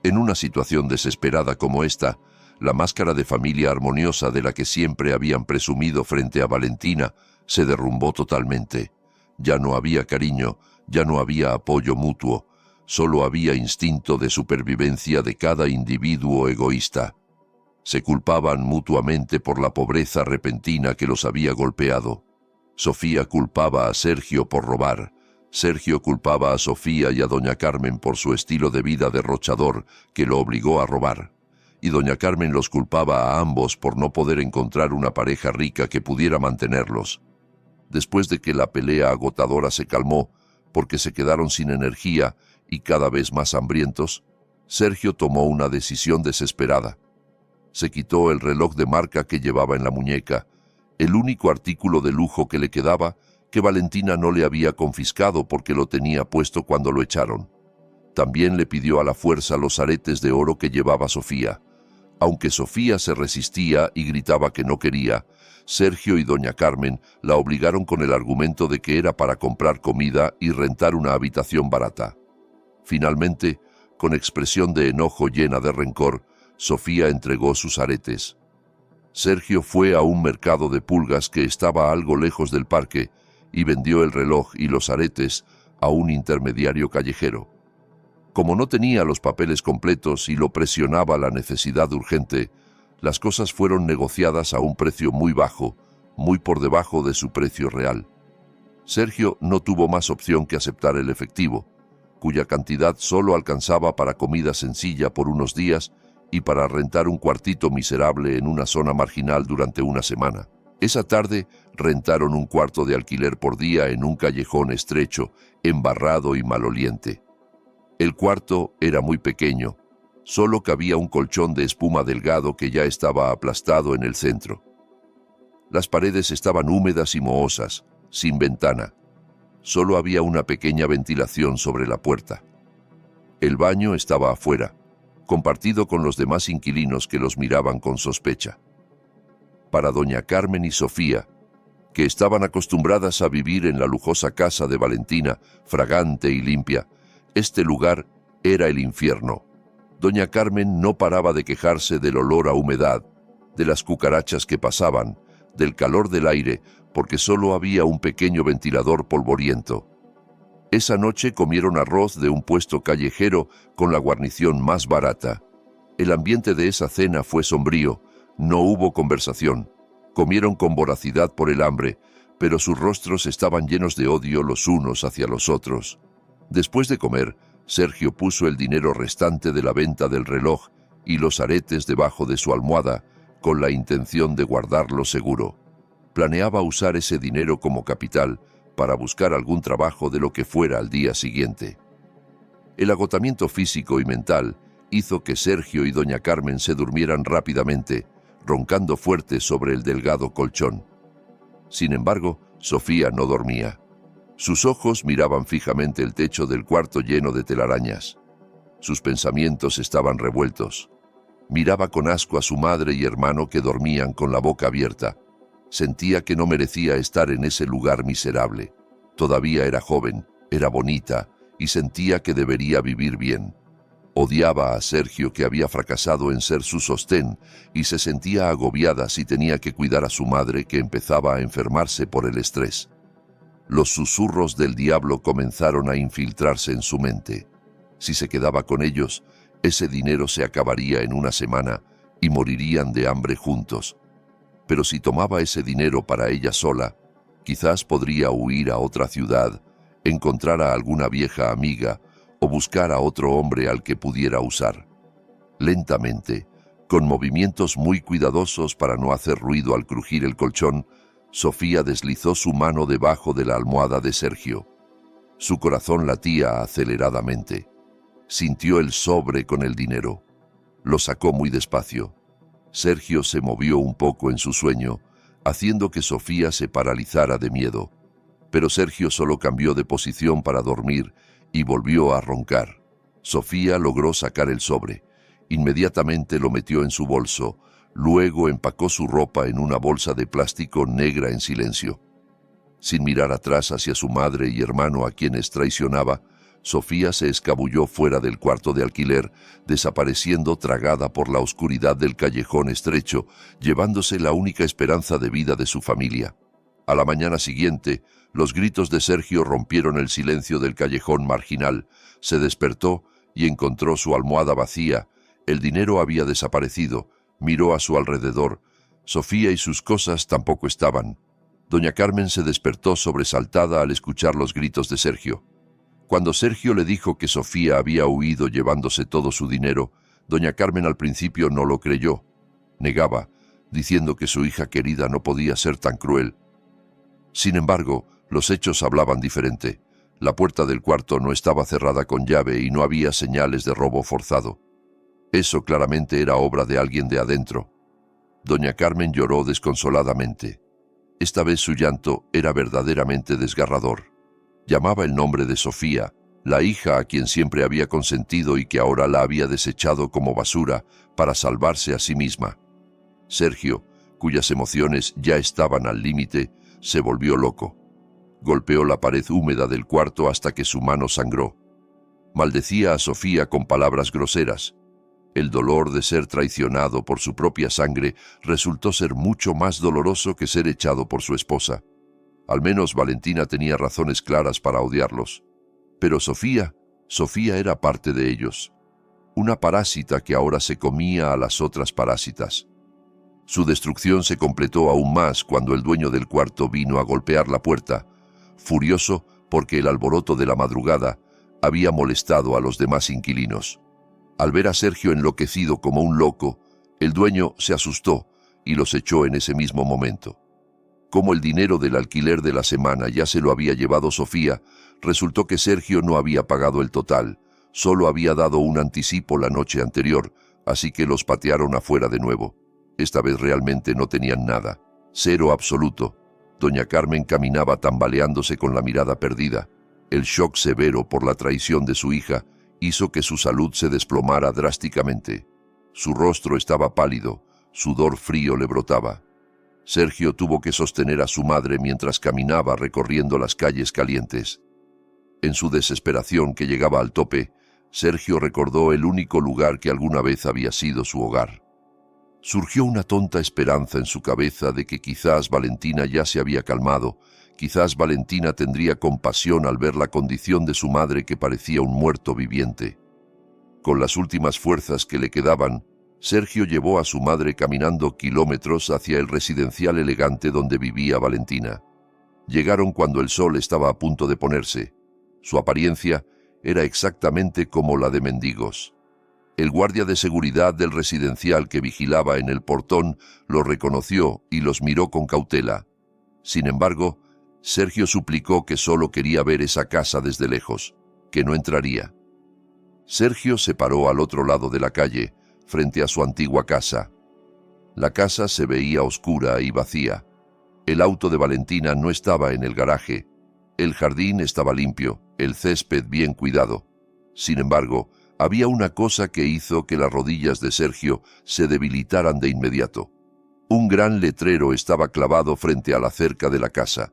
En una situación desesperada como esta, la máscara de familia armoniosa de la que siempre habían presumido frente a Valentina se derrumbó totalmente. Ya no había cariño, ya no había apoyo mutuo, solo había instinto de supervivencia de cada individuo egoísta. Se culpaban mutuamente por la pobreza repentina que los había golpeado. Sofía culpaba a Sergio por robar. Sergio culpaba a Sofía y a doña Carmen por su estilo de vida derrochador que lo obligó a robar. Y doña Carmen los culpaba a ambos por no poder encontrar una pareja rica que pudiera mantenerlos. Después de que la pelea agotadora se calmó, porque se quedaron sin energía y cada vez más hambrientos, Sergio tomó una decisión desesperada. Se quitó el reloj de marca que llevaba en la muñeca, el único artículo de lujo que le quedaba, que Valentina no le había confiscado porque lo tenía puesto cuando lo echaron. También le pidió a la fuerza los aretes de oro que llevaba Sofía. Aunque Sofía se resistía y gritaba que no quería, Sergio y doña Carmen la obligaron con el argumento de que era para comprar comida y rentar una habitación barata. Finalmente, con expresión de enojo llena de rencor, Sofía entregó sus aretes. Sergio fue a un mercado de pulgas que estaba algo lejos del parque y vendió el reloj y los aretes a un intermediario callejero. Como no tenía los papeles completos y lo presionaba la necesidad urgente, las cosas fueron negociadas a un precio muy bajo, muy por debajo de su precio real. Sergio no tuvo más opción que aceptar el efectivo, cuya cantidad solo alcanzaba para comida sencilla por unos días y para rentar un cuartito miserable en una zona marginal durante una semana. Esa tarde rentaron un cuarto de alquiler por día en un callejón estrecho, embarrado y maloliente. El cuarto era muy pequeño, solo cabía un colchón de espuma delgado que ya estaba aplastado en el centro. Las paredes estaban húmedas y mohosas, sin ventana. Solo había una pequeña ventilación sobre la puerta. El baño estaba afuera, compartido con los demás inquilinos que los miraban con sospecha. Para doña Carmen y Sofía, que estaban acostumbradas a vivir en la lujosa casa de Valentina, fragante y limpia, este lugar era el infierno. Doña Carmen no paraba de quejarse del olor a humedad, de las cucarachas que pasaban, del calor del aire, porque solo había un pequeño ventilador polvoriento. Esa noche comieron arroz de un puesto callejero con la guarnición más barata. El ambiente de esa cena fue sombrío, no hubo conversación. Comieron con voracidad por el hambre, pero sus rostros estaban llenos de odio los unos hacia los otros. Después de comer, Sergio puso el dinero restante de la venta del reloj y los aretes debajo de su almohada, con la intención de guardarlo seguro. Planeaba usar ese dinero como capital para buscar algún trabajo de lo que fuera al día siguiente. El agotamiento físico y mental hizo que Sergio y doña Carmen se durmieran rápidamente, roncando fuerte sobre el delgado colchón. Sin embargo, Sofía no dormía. Sus ojos miraban fijamente el techo del cuarto lleno de telarañas. Sus pensamientos estaban revueltos. Miraba con asco a su madre y hermano que dormían con la boca abierta. Sentía que no merecía estar en ese lugar miserable. Todavía era joven, era bonita y sentía que debería vivir bien. Odiaba a Sergio, que había fracasado en ser su sostén, y se sentía agobiada si tenía que cuidar a su madre, que empezaba a enfermarse por el estrés. Los susurros del diablo comenzaron a infiltrarse en su mente. Si se quedaba con ellos, ese dinero se acabaría en una semana y morirían de hambre juntos. Pero si tomaba ese dinero para ella sola, quizás podría huir a otra ciudad, encontrar a alguna vieja amiga o buscar a otro hombre al que pudiera usar. Lentamente, con movimientos muy cuidadosos para no hacer ruido al crujir el colchón, Sofía deslizó su mano debajo de la almohada de Sergio. Su corazón latía aceleradamente. Sintió el sobre con el dinero. Lo sacó muy despacio. Sergio se movió un poco en su sueño, haciendo que Sofía se paralizara de miedo. Pero Sergio solo cambió de posición para dormir y volvió a roncar. Sofía logró sacar el sobre. Inmediatamente lo metió en su bolso. Luego empacó su ropa en una bolsa de plástico negra en silencio. Sin mirar atrás hacia su madre y hermano a quienes traicionaba, Sofía se escabulló fuera del cuarto de alquiler, desapareciendo tragada por la oscuridad del callejón estrecho, llevándose la única esperanza de vida de su familia. A la mañana siguiente, los gritos de Sergio rompieron el silencio del callejón marginal. Se despertó y encontró su almohada vacía. El dinero había desaparecido. Miró a su alrededor. Sofía y sus cosas tampoco estaban. Doña Carmen se despertó sobresaltada al escuchar los gritos de Sergio. Cuando Sergio le dijo que Sofía había huido llevándose todo su dinero, doña Carmen al principio no lo creyó. Negaba, diciendo que su hija querida no podía ser tan cruel. Sin embargo, los hechos hablaban diferente. La puerta del cuarto no estaba cerrada con llave y no había señales de robo forzado. Eso claramente era obra de alguien de adentro. Doña Carmen lloró desconsoladamente. Esta vez su llanto era verdaderamente desgarrador. Llamaba el nombre de Sofía, la hija a quien siempre había consentido y que ahora la había desechado como basura para salvarse a sí misma. Sergio, cuyas emociones ya estaban al límite, se volvió loco. Golpeó la pared húmeda del cuarto hasta que su mano sangró. Maldecía a Sofía con palabras groseras. El dolor de ser traicionado por su propia sangre resultó ser mucho más doloroso que ser echado por su esposa. Al menos Valentina tenía razones claras para odiarlos. Pero Sofía era parte de ellos, una parásita que ahora se comía a las otras parásitas. Su destrucción se completó aún más cuando el dueño del cuarto vino a golpear la puerta, furioso porque el alboroto de la madrugada había molestado a los demás inquilinos. Al ver a Sergio enloquecido como un loco, el dueño se asustó y los echó en ese mismo momento. Como el dinero del alquiler de la semana ya se lo había llevado Sofía, resultó que Sergio no había pagado el total, solo había dado un anticipo la noche anterior, así que los patearon afuera de nuevo. Esta vez realmente no tenían nada, cero absoluto. Doña Carmen caminaba tambaleándose con la mirada perdida. El shock severo por la traición de su hija hizo que su salud se desplomara drásticamente. Su rostro estaba pálido, sudor frío le brotaba. Sergio tuvo que sostener a su madre mientras caminaba recorriendo las calles calientes. En su desesperación que llegaba al tope, Sergio recordó el único lugar que alguna vez había sido su hogar. Surgió una tonta esperanza en su cabeza de que quizás Valentina ya se había calmado, quizás Valentina tendría compasión al ver la condición de su madre que parecía un muerto viviente. Con las últimas fuerzas que le quedaban, Sergio llevó a su madre caminando kilómetros hacia el residencial elegante donde vivía Valentina. Llegaron cuando el sol estaba a punto de ponerse. Su apariencia era exactamente como la de mendigos. El guardia de seguridad del residencial que vigilaba en el portón los reconoció y los miró con cautela. Sin embargo, Sergio suplicó que solo quería ver esa casa desde lejos, que no entraría. Sergio se paró al otro lado de la calle, frente a su antigua casa. La casa se veía oscura y vacía. El auto de Valentina no estaba en el garaje. El jardín estaba limpio, el césped bien cuidado. Sin embargo, había una cosa que hizo que las rodillas de Sergio se debilitaran de inmediato. Un gran letrero estaba clavado frente a la cerca de la casa.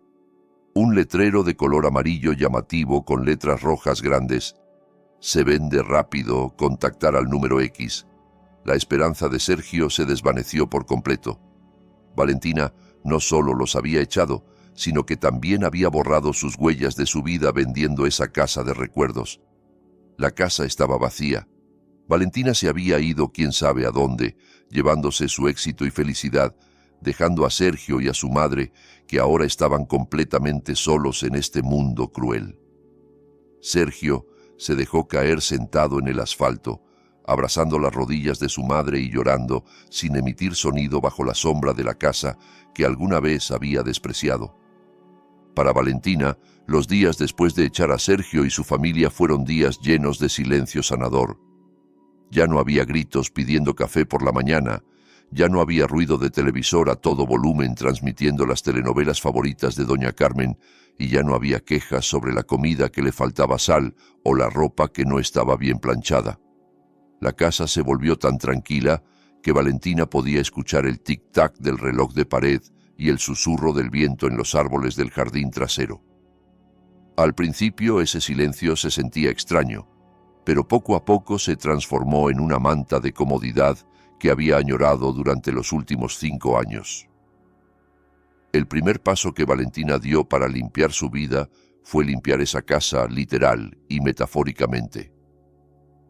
Un letrero de color amarillo llamativo con letras rojas grandes. Se vende rápido, contactar al número X. La esperanza de Sergio se desvaneció por completo. Valentina no solo los había echado, sino que también había borrado sus huellas de su vida vendiendo esa casa de recuerdos. La casa estaba vacía. Valentina se había ido quién sabe a dónde, llevándose su éxito y felicidad, dejando a Sergio y a su madre, que ahora estaban completamente solos en este mundo cruel. Sergio se dejó caer sentado en el asfalto, abrazando las rodillas de su madre y llorando, sin emitir sonido bajo la sombra de la casa que alguna vez había despreciado. Para Valentina, los días después de echar a Sergio y su familia fueron días llenos de silencio sanador. Ya no había gritos pidiendo café por la mañana, ya no había ruido de televisor a todo volumen transmitiendo las telenovelas favoritas de Doña Carmen, y ya no había quejas sobre la comida que le faltaba sal o la ropa que no estaba bien planchada. La casa se volvió tan tranquila que Valentina podía escuchar el tic-tac del reloj de pared y el susurro del viento en los árboles del jardín trasero. Al principio ese silencio se sentía extraño, pero poco a poco se transformó en una manta de comodidad que había añorado durante los últimos 5 años. El primer paso que Valentina dio para limpiar su vida fue limpiar esa casa literal y metafóricamente.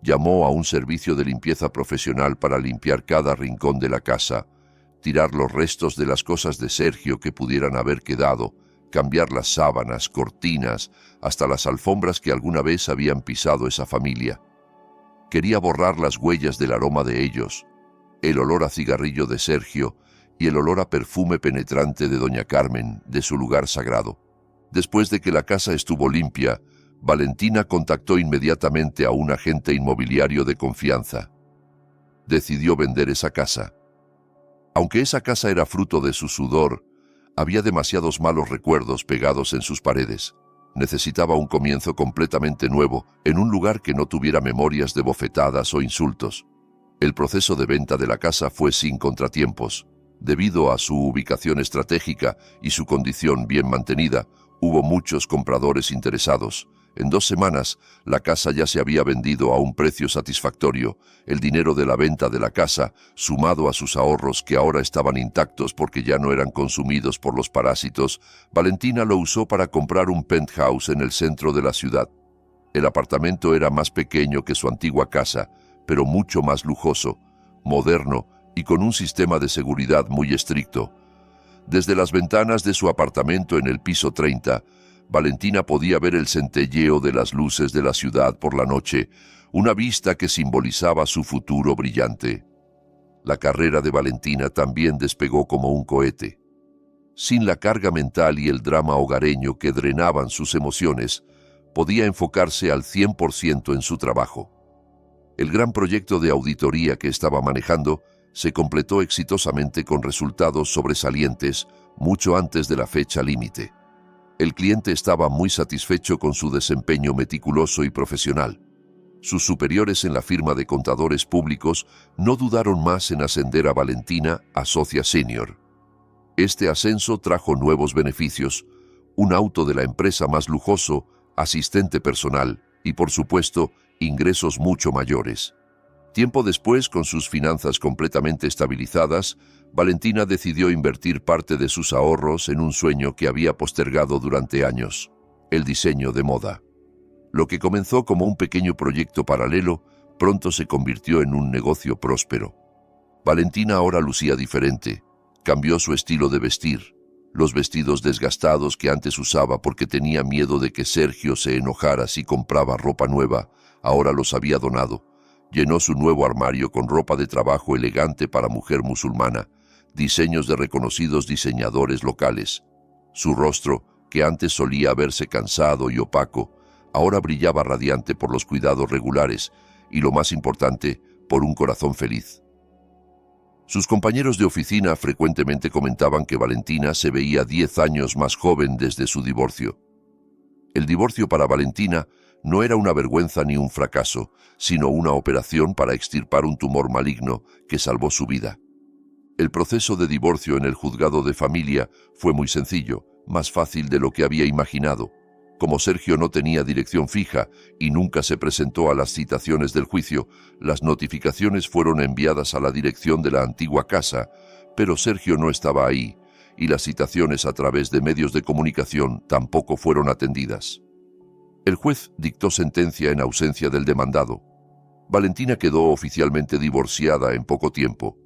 Llamó a un servicio de limpieza profesional para limpiar cada rincón de la casa, tirar los restos de las cosas de Sergio que pudieran haber quedado, cambiar las sábanas, cortinas, hasta las alfombras que alguna vez habían pisado esa familia. Quería borrar las huellas del aroma de ellos, el olor a cigarrillo de Sergio y el olor a perfume penetrante de Doña Carmen, de su lugar sagrado. Después de que la casa estuvo limpia, Valentina contactó inmediatamente a un agente inmobiliario de confianza. Decidió vender esa casa. Aunque esa casa era fruto de su sudor, había demasiados malos recuerdos pegados en sus paredes. Necesitaba un comienzo completamente nuevo, en un lugar que no tuviera memorias de bofetadas o insultos. El proceso de venta de la casa fue sin contratiempos. Debido a su ubicación estratégica y su condición bien mantenida, hubo muchos compradores interesados. En 2 semanas, la casa ya se había vendido a un precio satisfactorio. El dinero de la venta de la casa, sumado a sus ahorros que ahora estaban intactos porque ya no eran consumidos por los parásitos, Valentina lo usó para comprar un penthouse en el centro de la ciudad. El apartamento era más pequeño que su antigua casa, pero mucho más lujoso, moderno y con un sistema de seguridad muy estricto. Desde las ventanas de su apartamento en el piso 30, Valentina podía ver el centelleo de las luces de la ciudad por la noche, una vista que simbolizaba su futuro brillante. La carrera de Valentina también despegó como un cohete. Sin la carga mental y el drama hogareño que drenaban sus emociones, podía enfocarse al 100% en su trabajo. El gran proyecto de auditoría que estaba manejando se completó exitosamente con resultados sobresalientes mucho antes de la fecha límite. El cliente estaba muy satisfecho con su desempeño meticuloso y profesional. Sus superiores en la firma de contadores públicos no dudaron más en ascender a Valentina a socia senior. Este ascenso trajo nuevos beneficios, un auto de la empresa más lujoso, asistente personal y, por supuesto, ingresos mucho mayores. Tiempo después, con sus finanzas completamente estabilizadas, Valentina decidió invertir parte de sus ahorros en un sueño que había postergado durante años: el diseño de moda. Lo que comenzó como un pequeño proyecto paralelo, pronto se convirtió en un negocio próspero. Valentina ahora lucía diferente. Cambió su estilo de vestir. Los vestidos desgastados que antes usaba porque tenía miedo de que Sergio se enojara si compraba ropa nueva, ahora los había donado. Llenó su nuevo armario con ropa de trabajo elegante para mujer musulmana, diseños de reconocidos diseñadores locales. Su rostro, que antes solía verse cansado y opaco, ahora brillaba radiante por los cuidados regulares y, lo más importante, por un corazón feliz. Sus compañeros de oficina frecuentemente comentaban que Valentina se veía 10 años más joven desde su divorcio. El divorcio para Valentina no era una vergüenza ni un fracaso, sino una operación para extirpar un tumor maligno que salvó su vida. El proceso de divorcio en el juzgado de familia fue muy sencillo, más fácil de lo que había imaginado. Como Sergio no tenía dirección fija y nunca se presentó a las citaciones del juicio, las notificaciones fueron enviadas a la dirección de la antigua casa, pero Sergio no estaba ahí, y las citaciones a través de medios de comunicación tampoco fueron atendidas. El juez dictó sentencia en ausencia del demandado. Valentina quedó oficialmente divorciada en poco tiempo.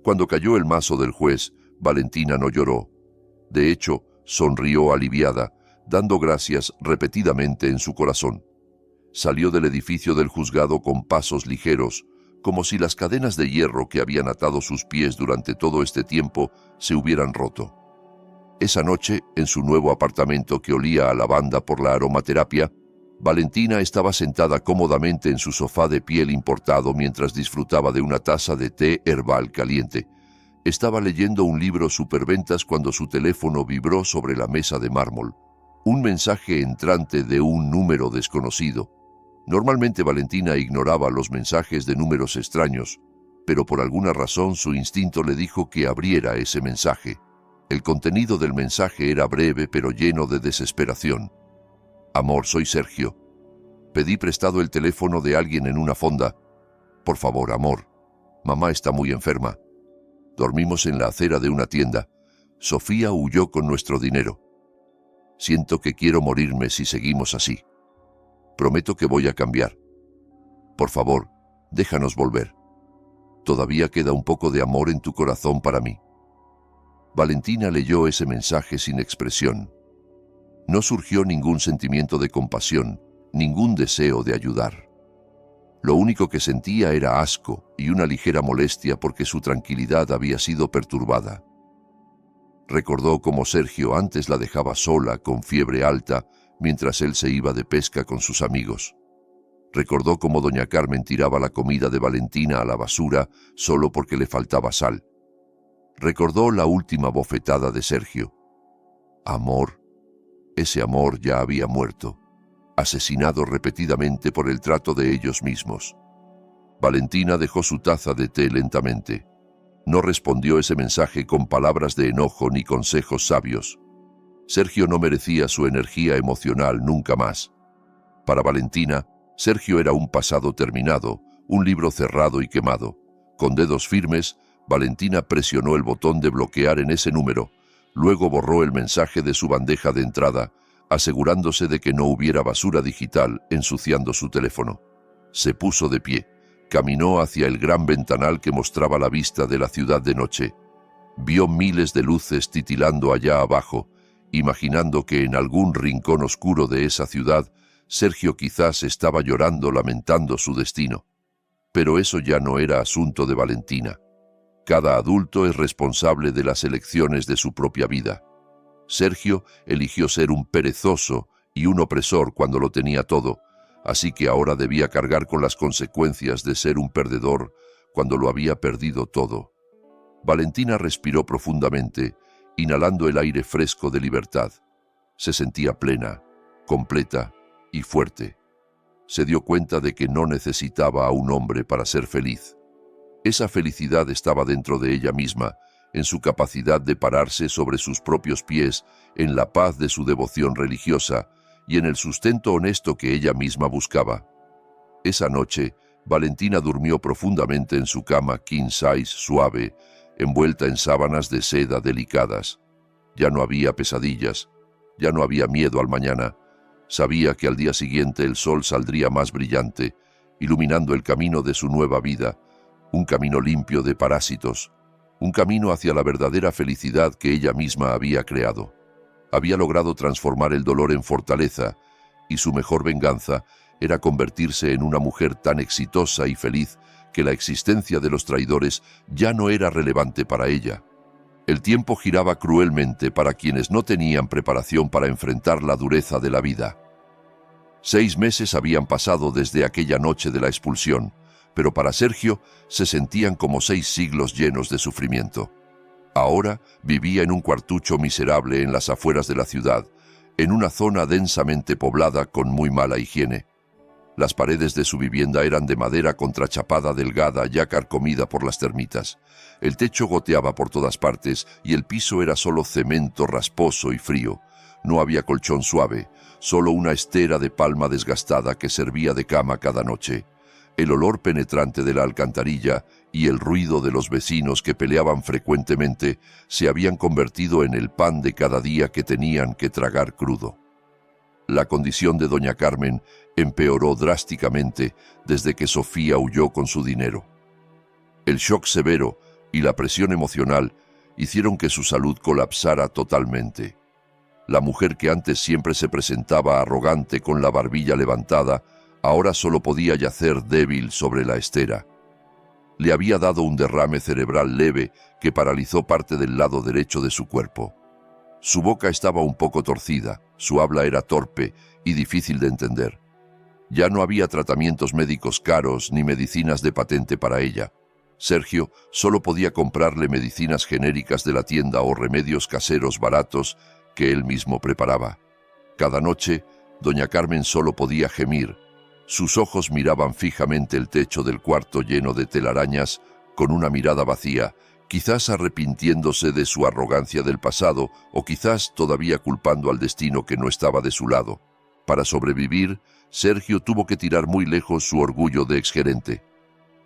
Cuando cayó el mazo del juez, Valentina no lloró. De hecho, sonrió aliviada, dando gracias repetidamente en su corazón. Salió del edificio del juzgado con pasos ligeros, como si las cadenas de hierro que habían atado sus pies durante todo este tiempo se hubieran roto. Esa noche, en su nuevo apartamento que olía a lavanda por la aromaterapia, Valentina estaba sentada cómodamente en su sofá de piel importado mientras disfrutaba de una taza de té herbal caliente. Estaba leyendo un libro superventas cuando su teléfono vibró sobre la mesa de mármol. Un mensaje entrante de un número desconocido. Normalmente Valentina ignoraba los mensajes de números extraños, pero por alguna razón su instinto le dijo que abriera ese mensaje. El contenido del mensaje era breve pero lleno de desesperación. Amor, soy Sergio. Pedí prestado el teléfono de alguien en una fonda. Por favor, amor. Mamá está muy enferma. Dormimos en la acera de una tienda. Sofía huyó con nuestro dinero. Siento que quiero morirme si seguimos así. Prometo que voy a cambiar. Por favor, déjanos volver. Todavía queda un poco de amor en tu corazón para mí. Valentina leyó ese mensaje sin expresión. No surgió ningún sentimiento de compasión, ningún deseo de ayudar. Lo único que sentía era asco y una ligera molestia porque su tranquilidad había sido perturbada. Recordó cómo Sergio antes la dejaba sola con fiebre alta mientras él se iba de pesca con sus amigos. Recordó cómo doña Carmen tiraba la comida de Valentina a la basura solo porque le faltaba sal. Recordó la última bofetada de Sergio. Amor. Ese amor ya había muerto, asesinado repetidamente por el trato de ellos mismos. Valentina dejó su taza de té lentamente. No respondió ese mensaje con palabras de enojo ni consejos sabios. Sergio no merecía su energía emocional nunca más. Para Valentina, Sergio era un pasado terminado, un libro cerrado y quemado. Con dedos firmes, Valentina presionó el botón de bloquear en ese número, luego borró el mensaje de su bandeja de entrada, asegurándose de que no hubiera basura digital ensuciando su teléfono. Se puso de pie, caminó hacia el gran ventanal que mostraba la vista de la ciudad de noche. Vio miles de luces titilando allá abajo, imaginando que en algún rincón oscuro de esa ciudad, Sergio quizás estaba llorando, lamentando su destino. Pero eso ya no era asunto de Valentina. Cada adulto es responsable de las elecciones de su propia vida. Sergio eligió ser un perezoso y un opresor cuando lo tenía todo, así que ahora debía cargar con las consecuencias de ser un perdedor cuando lo había perdido todo. Valentina respiró profundamente, inhalando el aire fresco de libertad. Se sentía plena, completa y fuerte. Se dio cuenta de que no necesitaba a un hombre para ser feliz. Esa felicidad estaba dentro de ella misma, en su capacidad de pararse sobre sus propios pies, en la paz de su devoción religiosa y en el sustento honesto que ella misma buscaba. Esa noche, Valentina durmió profundamente en su cama king size suave, envuelta en sábanas de seda delicadas. Ya no había pesadillas, ya no había miedo al mañana. Sabía que al día siguiente el sol saldría más brillante, iluminando el camino de su nueva vida, un camino limpio de parásitos, un camino hacia la verdadera felicidad que ella misma había creado. Había logrado transformar el dolor en fortaleza, y su mejor venganza era convertirse en una mujer tan exitosa y feliz que la existencia de los traidores ya no era relevante para ella. El tiempo giraba cruelmente para quienes no tenían preparación para enfrentar la dureza de la vida. 6 meses habían pasado desde aquella noche de la expulsión, pero para Sergio se sentían como 6 siglos llenos de sufrimiento. Ahora vivía en un cuartucho miserable en las afueras de la ciudad, en una zona densamente poblada con muy mala higiene. Las paredes de su vivienda eran de madera contrachapada delgada ya carcomida por las termitas. El techo goteaba por todas partes y el piso era solo cemento rasposo y frío. No había colchón suave, solo una estera de palma desgastada que servía de cama cada noche. El olor penetrante de la alcantarilla y el ruido de los vecinos que peleaban frecuentemente se habían convertido en el pan de cada día que tenían que tragar crudo. La condición de doña Carmen empeoró drásticamente desde que Sofía huyó con su dinero. El shock severo y la presión emocional hicieron que su salud colapsara totalmente. La mujer que antes siempre se presentaba arrogante con la barbilla levantada, ahora solo podía yacer débil sobre la estera. Le había dado un derrame cerebral leve que paralizó parte del lado derecho de su cuerpo. Su boca estaba un poco torcida, su habla era torpe y difícil de entender. Ya no había tratamientos médicos caros ni medicinas de patente para ella. Sergio solo podía comprarle medicinas genéricas de la tienda o remedios caseros baratos que él mismo preparaba. Cada noche, doña Carmen solo podía gemir. Sus ojos miraban fijamente el techo del cuarto lleno de telarañas con una mirada vacía, quizás arrepintiéndose de su arrogancia del pasado o quizás todavía culpando al destino que no estaba de su lado. Para sobrevivir, Sergio tuvo que tirar muy lejos su orgullo de exgerente.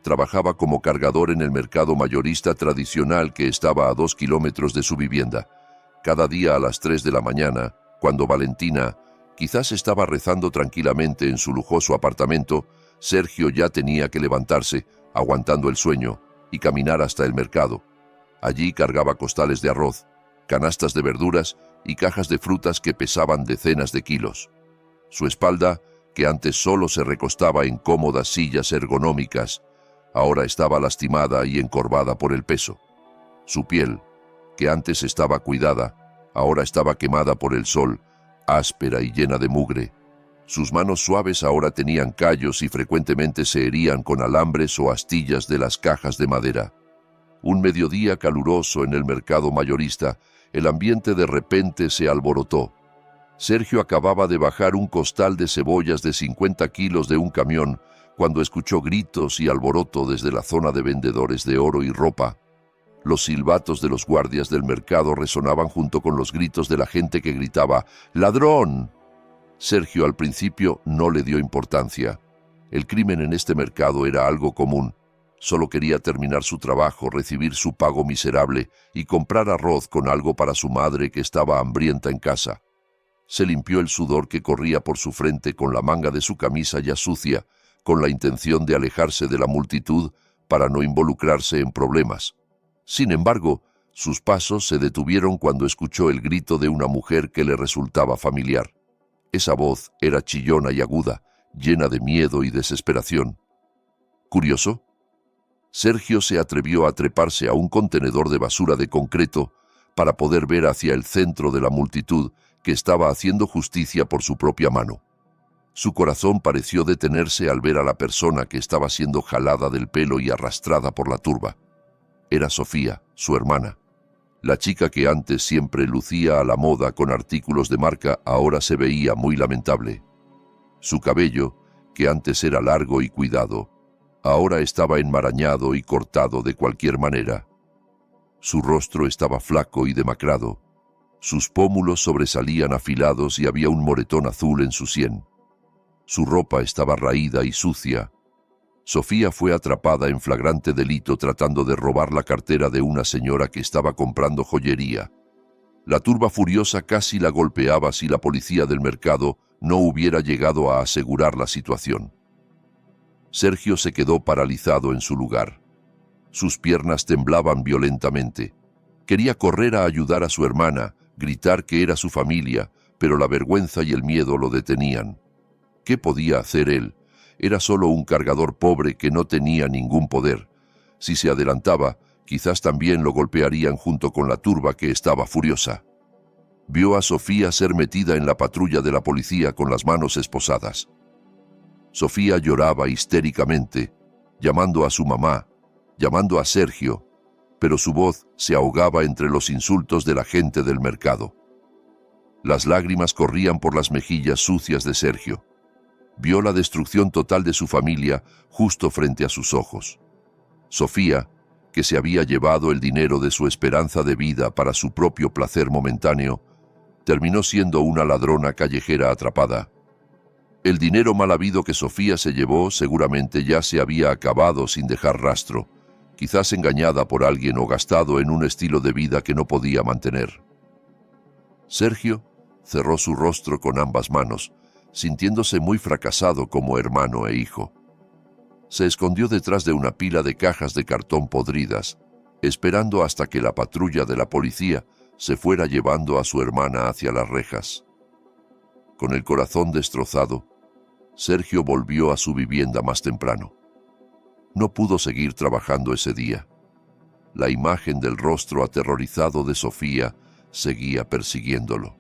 Trabajaba como cargador en el mercado mayorista tradicional que estaba a 2 kilómetros de su vivienda. Cada día a las 3 de la mañana, cuando Valentina quizás estaba rezando tranquilamente en su lujoso apartamento, Sergio ya tenía que levantarse, aguantando el sueño, y caminar hasta el mercado. Allí cargaba costales de arroz, canastas de verduras y cajas de frutas que pesaban decenas de kilos. Su espalda, que antes solo se recostaba en cómodas sillas ergonómicas, ahora estaba lastimada y encorvada por el peso. Su piel, que antes estaba cuidada, ahora estaba quemada por el sol, áspera y llena de mugre. Sus manos suaves ahora tenían callos y frecuentemente se herían con alambres o astillas de las cajas de madera. Un mediodía caluroso en el mercado mayorista, el ambiente de repente se alborotó. Sergio acababa de bajar un costal de cebollas de 50 kilos de un camión cuando escuchó gritos y alboroto desde la zona de vendedores de oro y ropa. Los silbatos de los guardias del mercado resonaban junto con los gritos de la gente que gritaba «¡Ladrón!». Sergio al principio no le dio importancia. El crimen en este mercado era algo común. Solo quería terminar su trabajo, recibir su pago miserable y comprar arroz con algo para su madre que estaba hambrienta en casa. Se limpió el sudor que corría por su frente con la manga de su camisa ya sucia, con la intención de alejarse de la multitud para no involucrarse en problemas. Sin embargo, sus pasos se detuvieron cuando escuchó el grito de una mujer que le resultaba familiar. Esa voz era chillona y aguda, llena de miedo y desesperación. ¿Curioso? Sergio se atrevió a treparse a un contenedor de basura de concreto para poder ver hacia el centro de la multitud que estaba haciendo justicia por su propia mano. Su corazón pareció detenerse al ver a la persona que estaba siendo jalada del pelo y arrastrada por la turba. Era Sofía, su hermana. La chica que antes siempre lucía a la moda con artículos de marca ahora se veía muy lamentable. Su cabello, que antes era largo y cuidado, ahora estaba enmarañado y cortado de cualquier manera. Su rostro estaba flaco y demacrado. Sus pómulos sobresalían afilados y había un moretón azul en su sien. Su ropa estaba raída y sucia. Sofía fue atrapada en flagrante delito tratando de robar la cartera de una señora que estaba comprando joyería. La turba furiosa casi la golpeaba si la policía del mercado no hubiera llegado a asegurar la situación. Sergio se quedó paralizado en su lugar. Sus piernas temblaban violentamente. Quería correr a ayudar a su hermana, gritar que era su familia, pero la vergüenza y el miedo lo detenían. ¿Qué podía hacer él? Era solo un cargador pobre que no tenía ningún poder. Si se adelantaba, quizás también lo golpearían junto con la turba que estaba furiosa. Vio a Sofía ser metida en la patrulla de la policía con las manos esposadas. Sofía lloraba histéricamente, llamando a su mamá, llamando a Sergio, pero su voz se ahogaba entre los insultos de la gente del mercado. Las lágrimas corrían por las mejillas sucias de Sergio. Vio la destrucción total de su familia justo frente a sus ojos. Sofía, que se había llevado el dinero de su esperanza de vida para su propio placer momentáneo, terminó siendo una ladrona callejera atrapada. El dinero mal habido que Sofía se llevó seguramente ya se había acabado sin dejar rastro, quizás engañada por alguien o gastado en un estilo de vida que no podía mantener. Sergio cerró su rostro con ambas manos, sintiéndose muy fracasado como hermano e hijo. Se escondió detrás de una pila de cajas de cartón podridas, esperando hasta que la patrulla de la policía se fuera llevando a su hermana hacia las rejas. Con el corazón destrozado, Sergio volvió a su vivienda más temprano. No pudo seguir trabajando ese día. La imagen del rostro aterrorizado de Sofía seguía persiguiéndolo.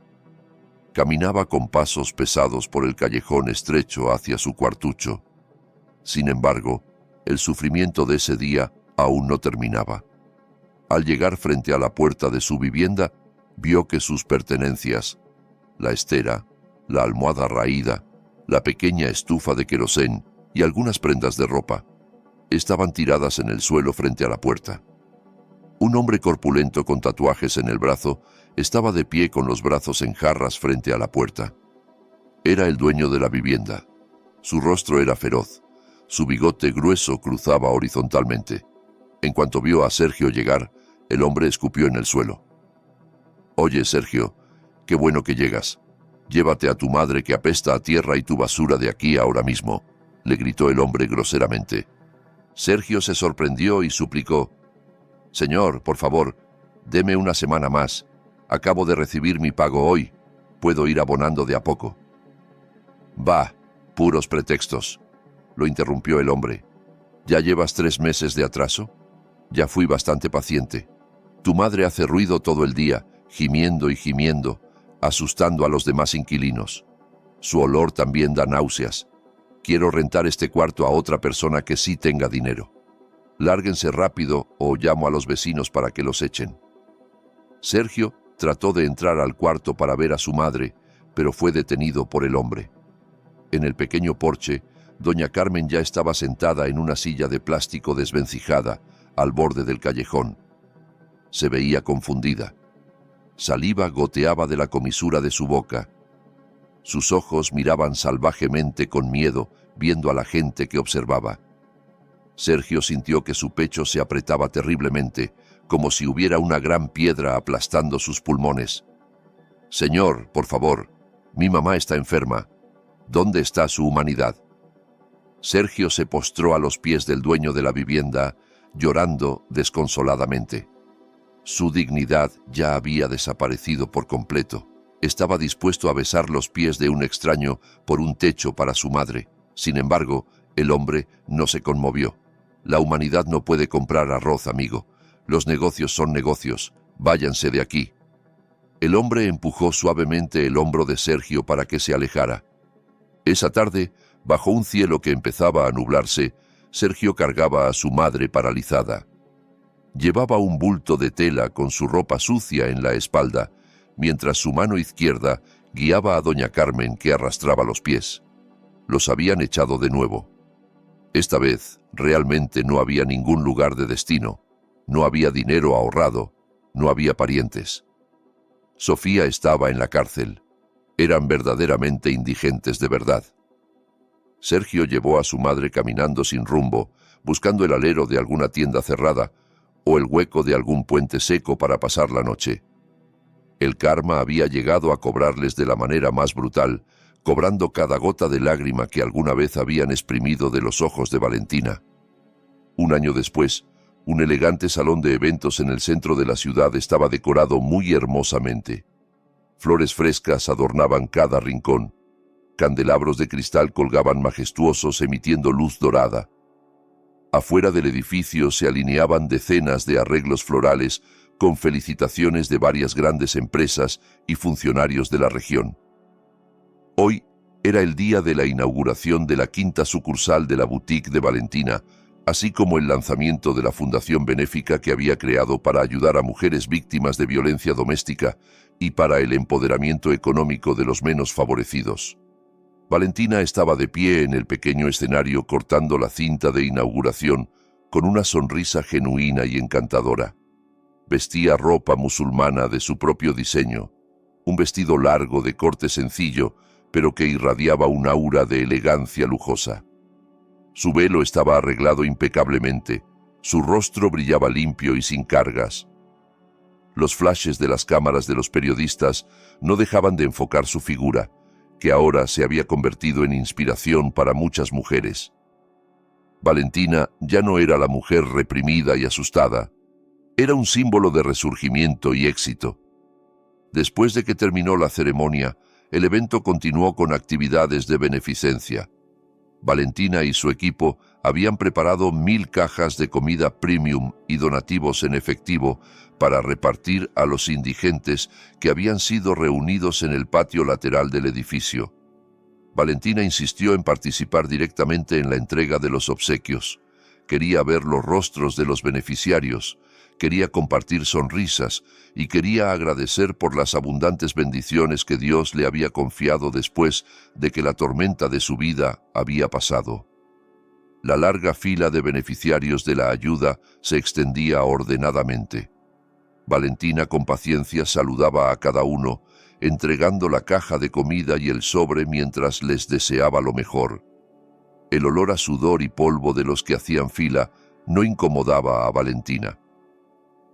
Caminaba con pasos pesados por el callejón estrecho hacia su cuartucho. Sin embargo, el sufrimiento de ese día aún no terminaba. Al llegar frente a la puerta de su vivienda, vio que sus pertenencias, la estera, la almohada raída, la pequeña estufa de querosén y algunas prendas de ropa, estaban tiradas en el suelo frente a la puerta. Un hombre corpulento con tatuajes en el brazo estaba de pie con los brazos en jarras frente a la puerta. Era el dueño de la vivienda. Su rostro era feroz. Su bigote grueso cruzaba horizontalmente. En cuanto vio a Sergio llegar, el hombre escupió en el suelo. «Oye, Sergio, qué bueno que llegas. Llévate a tu madre que apesta a tierra y tu basura de aquí ahora mismo», le gritó el hombre groseramente. Sergio se sorprendió y suplicó: «Señor, por favor, deme una semana más. Acabo de recibir mi pago hoy. Puedo ir abonando de a poco». «Bah, puros pretextos», lo interrumpió el hombre. «¿Ya llevas 3 meses de atraso? Ya fui bastante paciente. Tu madre hace ruido todo el día, gimiendo y gimiendo, asustando a los demás inquilinos. Su olor también da náuseas. Quiero rentar este cuarto a otra persona que sí tenga dinero. Lárguense rápido o llamo a los vecinos para que los echen». Sergio trató de entrar al cuarto para ver a su madre, pero fue detenido por el hombre. En el pequeño porche, doña Carmen ya estaba sentada en una silla de plástico desvencijada, al borde del callejón. Se veía confundida. Saliva goteaba de la comisura de su boca. Sus ojos miraban salvajemente con miedo, viendo a la gente que observaba. Sergio sintió que su pecho se apretaba terriblemente, como si hubiera una gran piedra aplastando sus pulmones. «Señor, por favor, Mi mamá está enferma. ¿Dónde está su humanidad? Sergio se postró a los pies del dueño de la vivienda, llorando desconsoladamente. Su dignidad ya había desaparecido por completo. Estaba dispuesto a besar los pies de un extraño por un techo para su madre. Sin embargo, el hombre no se conmovió. La humanidad no puede comprar arroz, amigo. Los negocios son negocios. Váyanse de aquí. El hombre empujó suavemente el hombro de Sergio para que se alejara. Esa tarde, bajo un cielo que empezaba a nublarse, Sergio cargaba a su madre paralizada. Llevaba un bulto de tela con su ropa sucia en la espalda, mientras su mano izquierda guiaba a doña Carmen, que arrastraba los pies. Los habían echado de nuevo. Esta vez realmente no había ningún lugar de destino, no había dinero ahorrado, no había parientes. Sofía estaba en la cárcel. Eran verdaderamente indigentes de verdad. Sergio llevó a su madre caminando sin rumbo, buscando el alero de alguna tienda cerrada o el hueco de algún puente seco para pasar la noche. El karma había llegado a cobrarles de la manera más brutal, cobrando cada gota de lágrima que alguna vez habían exprimido de los ojos de Valentina. Un año después, un elegante salón de eventos en el centro de la ciudad estaba decorado muy hermosamente. Flores frescas adornaban cada rincón. Candelabros de cristal colgaban majestuosos emitiendo luz dorada. Afuera del edificio se alineaban decenas de arreglos florales con felicitaciones de varias grandes empresas y funcionarios de la región. Hoy era el día de la inauguración de la 5ª sucursal de la boutique de Valentina, así como el lanzamiento de la fundación benéfica que había creado para ayudar a mujeres víctimas de violencia doméstica y para el empoderamiento económico de los menos favorecidos. Valentina estaba de pie en el pequeño escenario cortando la cinta de inauguración con una sonrisa genuina y encantadora. Vestía ropa musulmana de su propio diseño, un vestido largo de corte sencillo, pero que irradiaba un aura de elegancia lujosa. Su velo estaba arreglado impecablemente, su rostro brillaba limpio y sin cargas. Los flashes de las cámaras de los periodistas no dejaban de enfocar su figura, que ahora se había convertido en inspiración para muchas mujeres. Valentina ya no era la mujer reprimida y asustada. Era un símbolo de resurgimiento y éxito. Después de que terminó la ceremonia, el evento continuó con actividades de beneficencia. Valentina y su equipo habían preparado 1000 cajas de comida premium y donativos en efectivo para repartir a los indigentes que habían sido reunidos en el patio lateral del edificio. Valentina insistió en participar directamente en la entrega de los obsequios. Quería ver los rostros de los beneficiarios, quería compartir sonrisas y quería agradecer por las abundantes bendiciones que Dios le había confiado después de que la tormenta de su vida había pasado. La larga fila de beneficiarios de la ayuda se extendía ordenadamente. Valentina con paciencia saludaba a cada uno, entregando la caja de comida y el sobre mientras les deseaba lo mejor. El olor a sudor y polvo de los que hacían fila no incomodaba a Valentina.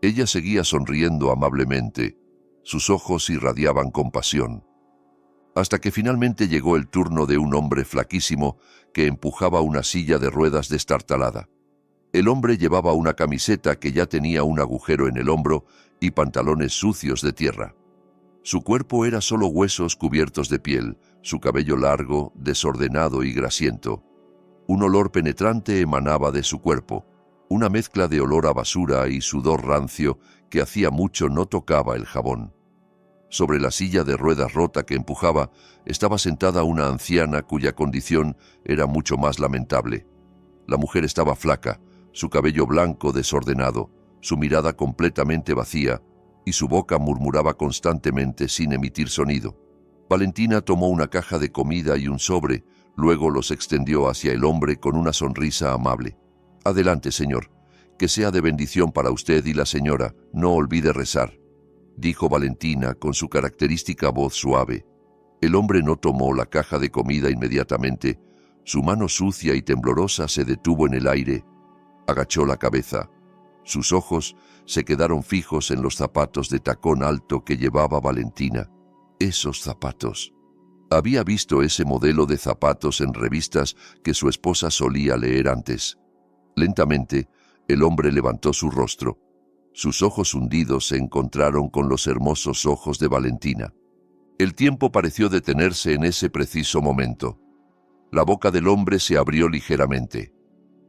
Ella seguía sonriendo amablemente, sus ojos irradiaban compasión. Hasta que finalmente llegó el turno de un hombre flaquísimo que empujaba una silla de ruedas destartalada. El hombre llevaba una camiseta que ya tenía un agujero en el hombro y pantalones sucios de tierra. Su cuerpo era solo huesos cubiertos de piel, su cabello largo, desordenado y grasiento. Un olor penetrante emanaba de su cuerpo, una mezcla de olor a basura y sudor rancio que hacía mucho no tocaba el jabón. Sobre la silla de ruedas rota que empujaba estaba sentada una anciana cuya condición era mucho más lamentable. La mujer estaba flaca, su cabello blanco desordenado, su mirada completamente vacía y su boca murmuraba constantemente sin emitir sonido. Valentina tomó una caja de comida y un sobre, luego los extendió hacia el hombre con una sonrisa amable. «Adelante, señor. Que sea de bendición para usted y la señora. No olvide rezar», dijo Valentina con su característica voz suave. El hombre no tomó la caja de comida inmediatamente. Su mano sucia y temblorosa se detuvo en el aire. Agachó la cabeza. Sus ojos se quedaron fijos en los zapatos de tacón alto que llevaba Valentina. Esos zapatos. Había visto ese modelo de zapatos en revistas que su esposa solía leer antes. Lentamente, el hombre levantó su rostro. Sus ojos hundidos se encontraron con los hermosos ojos de Valentina. El tiempo pareció detenerse en ese preciso momento. La boca del hombre se abrió ligeramente.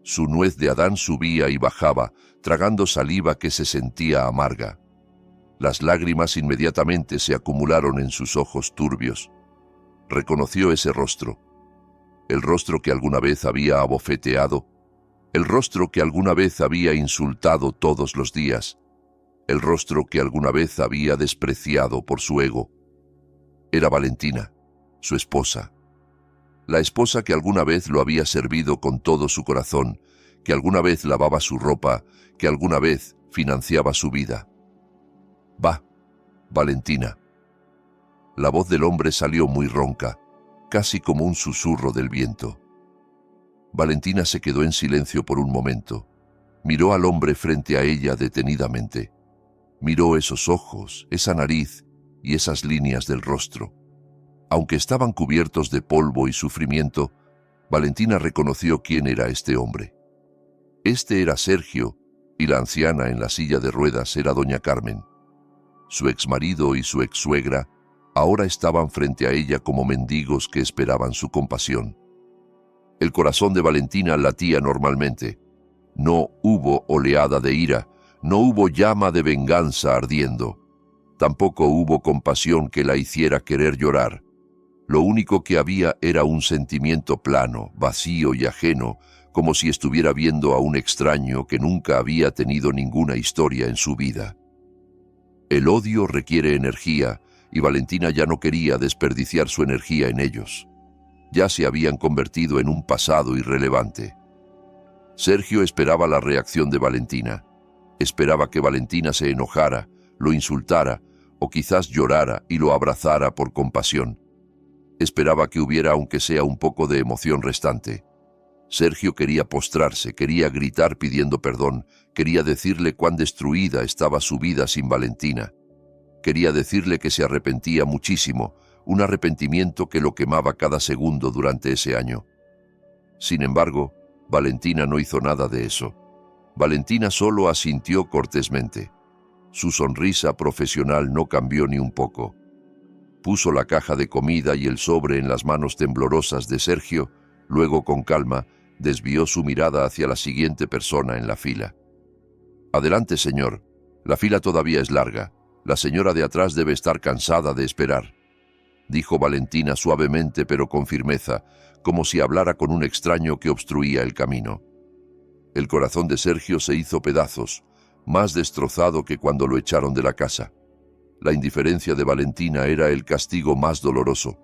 Su nuez de Adán subía y bajaba, tragando saliva que se sentía amarga. Las lágrimas inmediatamente se acumularon en sus ojos turbios. Reconoció ese rostro. El rostro que alguna vez había abofeteado, el rostro que alguna vez había insultado todos los días, el rostro que alguna vez había despreciado por su ego. Era Valentina, su esposa. La esposa que alguna vez lo había servido con todo su corazón, que alguna vez lavaba su ropa, que alguna vez financiaba su vida. «Va, Valentina». La voz del hombre salió muy ronca, casi como un susurro del viento. Valentina se quedó en silencio por un momento. Miró al hombre frente a ella detenidamente. Miró esos ojos, esa nariz y esas líneas del rostro. Aunque estaban cubiertos de polvo y sufrimiento, Valentina reconoció quién era este hombre. Este era Sergio, y la anciana en la silla de ruedas era doña Carmen. Su exmarido y su exsuegra ahora estaban frente a ella como mendigos que esperaban su compasión. El corazón de Valentina latía normalmente. No hubo oleada de ira, no hubo llama de venganza ardiendo. Tampoco hubo compasión que la hiciera querer llorar. Lo único que había era un sentimiento plano, vacío y ajeno, como si estuviera viendo a un extraño que nunca había tenido ninguna historia en su vida. El odio requiere energía, y Valentina ya no quería desperdiciar su energía en ellos. Ya se habían convertido en un pasado irrelevante. Sergio esperaba la reacción de Valentina. Esperaba que Valentina se enojara, lo insultara, o quizás llorara y lo abrazara por compasión. Esperaba que hubiera aunque sea un poco de emoción restante. Sergio quería postrarse, quería gritar pidiendo perdón, quería decirle cuán destruida estaba su vida sin Valentina. Quería decirle que se arrepentía muchísimo, un arrepentimiento que lo quemaba cada segundo durante ese año. Sin embargo, Valentina no hizo nada de eso. Valentina solo asintió cortésmente. Su sonrisa profesional no cambió ni un poco. Puso la caja de comida y el sobre en las manos temblorosas de Sergio, luego con calma desvió su mirada hacia la siguiente persona en la fila. «Adelante, señor. La fila todavía es larga. La señora de atrás debe estar cansada de esperar», dijo Valentina suavemente pero con firmeza, como si hablara con un extraño que obstruía el camino. El corazón de Sergio se hizo pedazos, más destrozado que cuando lo echaron de la casa. La indiferencia de Valentina era el castigo más doloroso.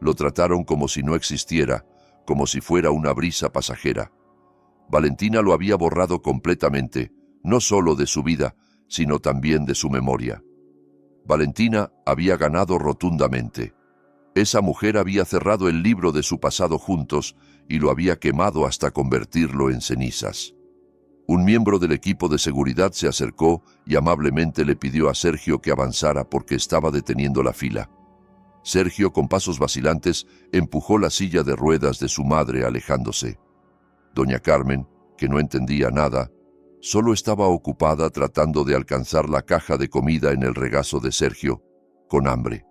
Lo trataron como si no existiera, como si fuera una brisa pasajera. Valentina lo había borrado completamente, no solo de su vida, sino también de su memoria. Valentina había ganado rotundamente. Esa mujer había cerrado el libro de su pasado juntos y lo había quemado hasta convertirlo en cenizas. Un miembro del equipo de seguridad se acercó y amablemente le pidió a Sergio que avanzara porque estaba deteniendo la fila. Sergio, con pasos vacilantes, empujó la silla de ruedas de su madre alejándose. Doña Carmen, que no entendía nada, solo estaba ocupada tratando de alcanzar la caja de comida en el regazo de Sergio, con hambre.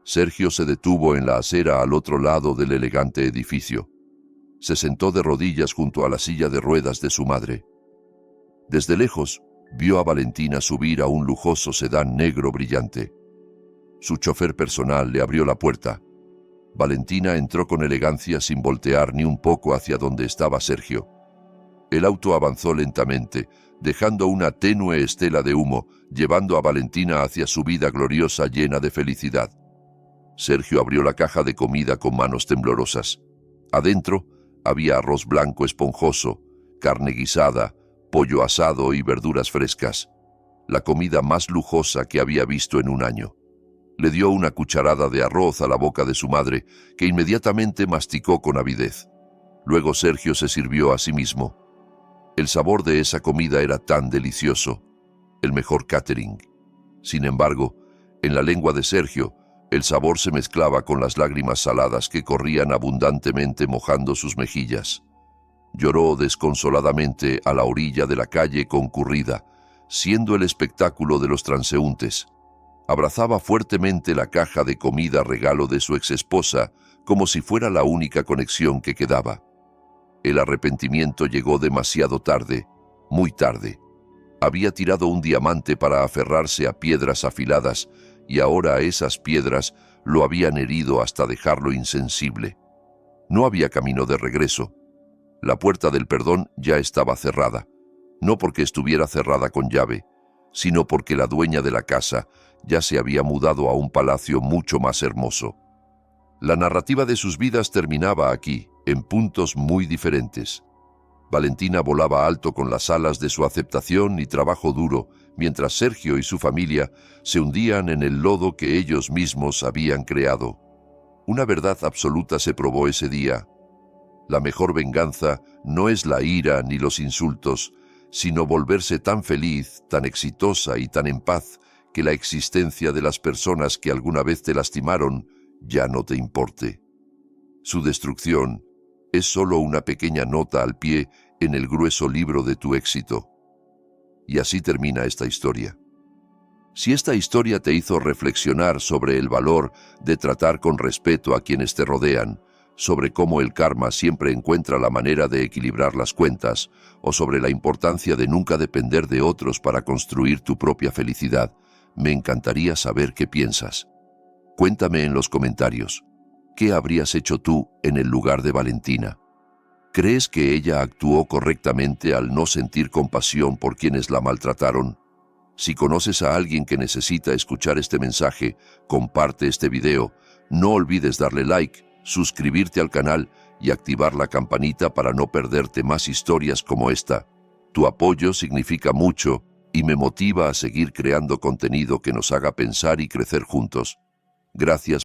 Sergio se detuvo en la acera al otro lado del elegante edificio. Se sentó de rodillas junto a la silla de ruedas de su madre. Desde lejos, vio a Valentina subir a un lujoso sedán negro brillante. Su chofer personal le abrió la puerta. Valentina entró con elegancia sin voltear ni un poco hacia donde estaba Sergio. El auto avanzó lentamente, dejando una tenue estela de humo, llevando a Valentina hacia su vida gloriosa llena de felicidad. Sergio abrió la caja de comida con manos temblorosas. Adentro había arroz blanco esponjoso, carne guisada, pollo asado y verduras frescas. La comida más lujosa que había visto en un año. Le dio una cucharada de arroz a la boca de su madre, que inmediatamente masticó con avidez. Luego Sergio se sirvió a sí mismo. El sabor de esa comida era tan delicioso, el mejor catering. Sin embargo, en la lengua de Sergio, El sabor se mezclaba con las lágrimas saladas que corrían abundantemente mojando sus mejillas. Lloró desconsoladamente a la orilla de la calle concurrida, siendo el espectáculo de los transeúntes. Abrazaba fuertemente la caja de comida regalo de su exesposa, como si fuera la única conexión que quedaba. El arrepentimiento llegó demasiado tarde, muy tarde. Había tirado un diamante para aferrarse a piedras afiladas, y ahora esas piedras lo habían herido hasta dejarlo insensible. No había camino de regreso. La puerta del perdón ya estaba cerrada, no porque estuviera cerrada con llave, sino porque la dueña de la casa ya se había mudado a un palacio mucho más hermoso. La narrativa de sus vidas terminaba aquí, en puntos muy diferentes. Valentina volaba alto con las alas de su aceptación y trabajo duro, mientras Sergio y su familia se hundían en el lodo que ellos mismos habían creado. Una verdad absoluta se probó ese día. La mejor venganza no es la ira ni los insultos, sino volverse tan feliz, tan exitosa y tan en paz que la existencia de las personas que alguna vez te lastimaron ya no te importe. Su destrucción es solo una pequeña nota al pie en el grueso libro de tu éxito. Y así termina esta historia. Si esta historia te hizo reflexionar sobre el valor de tratar con respeto a quienes te rodean, sobre cómo el karma siempre encuentra la manera de equilibrar las cuentas, o sobre la importancia de nunca depender de otros para construir tu propia felicidad, me encantaría saber qué piensas. Cuéntame en los comentarios. ¿Qué habrías hecho tú en el lugar de Valentina? ¿Crees que ella actuó correctamente al no sentir compasión por quienes la maltrataron? Si conoces a alguien que necesita escuchar este mensaje, comparte este video. No olvides darle like, suscribirte al canal y activar la campanita para no perderte más historias como esta. Tu apoyo significa mucho y me motiva a seguir creando contenido que nos haga pensar y crecer juntos. Gracias.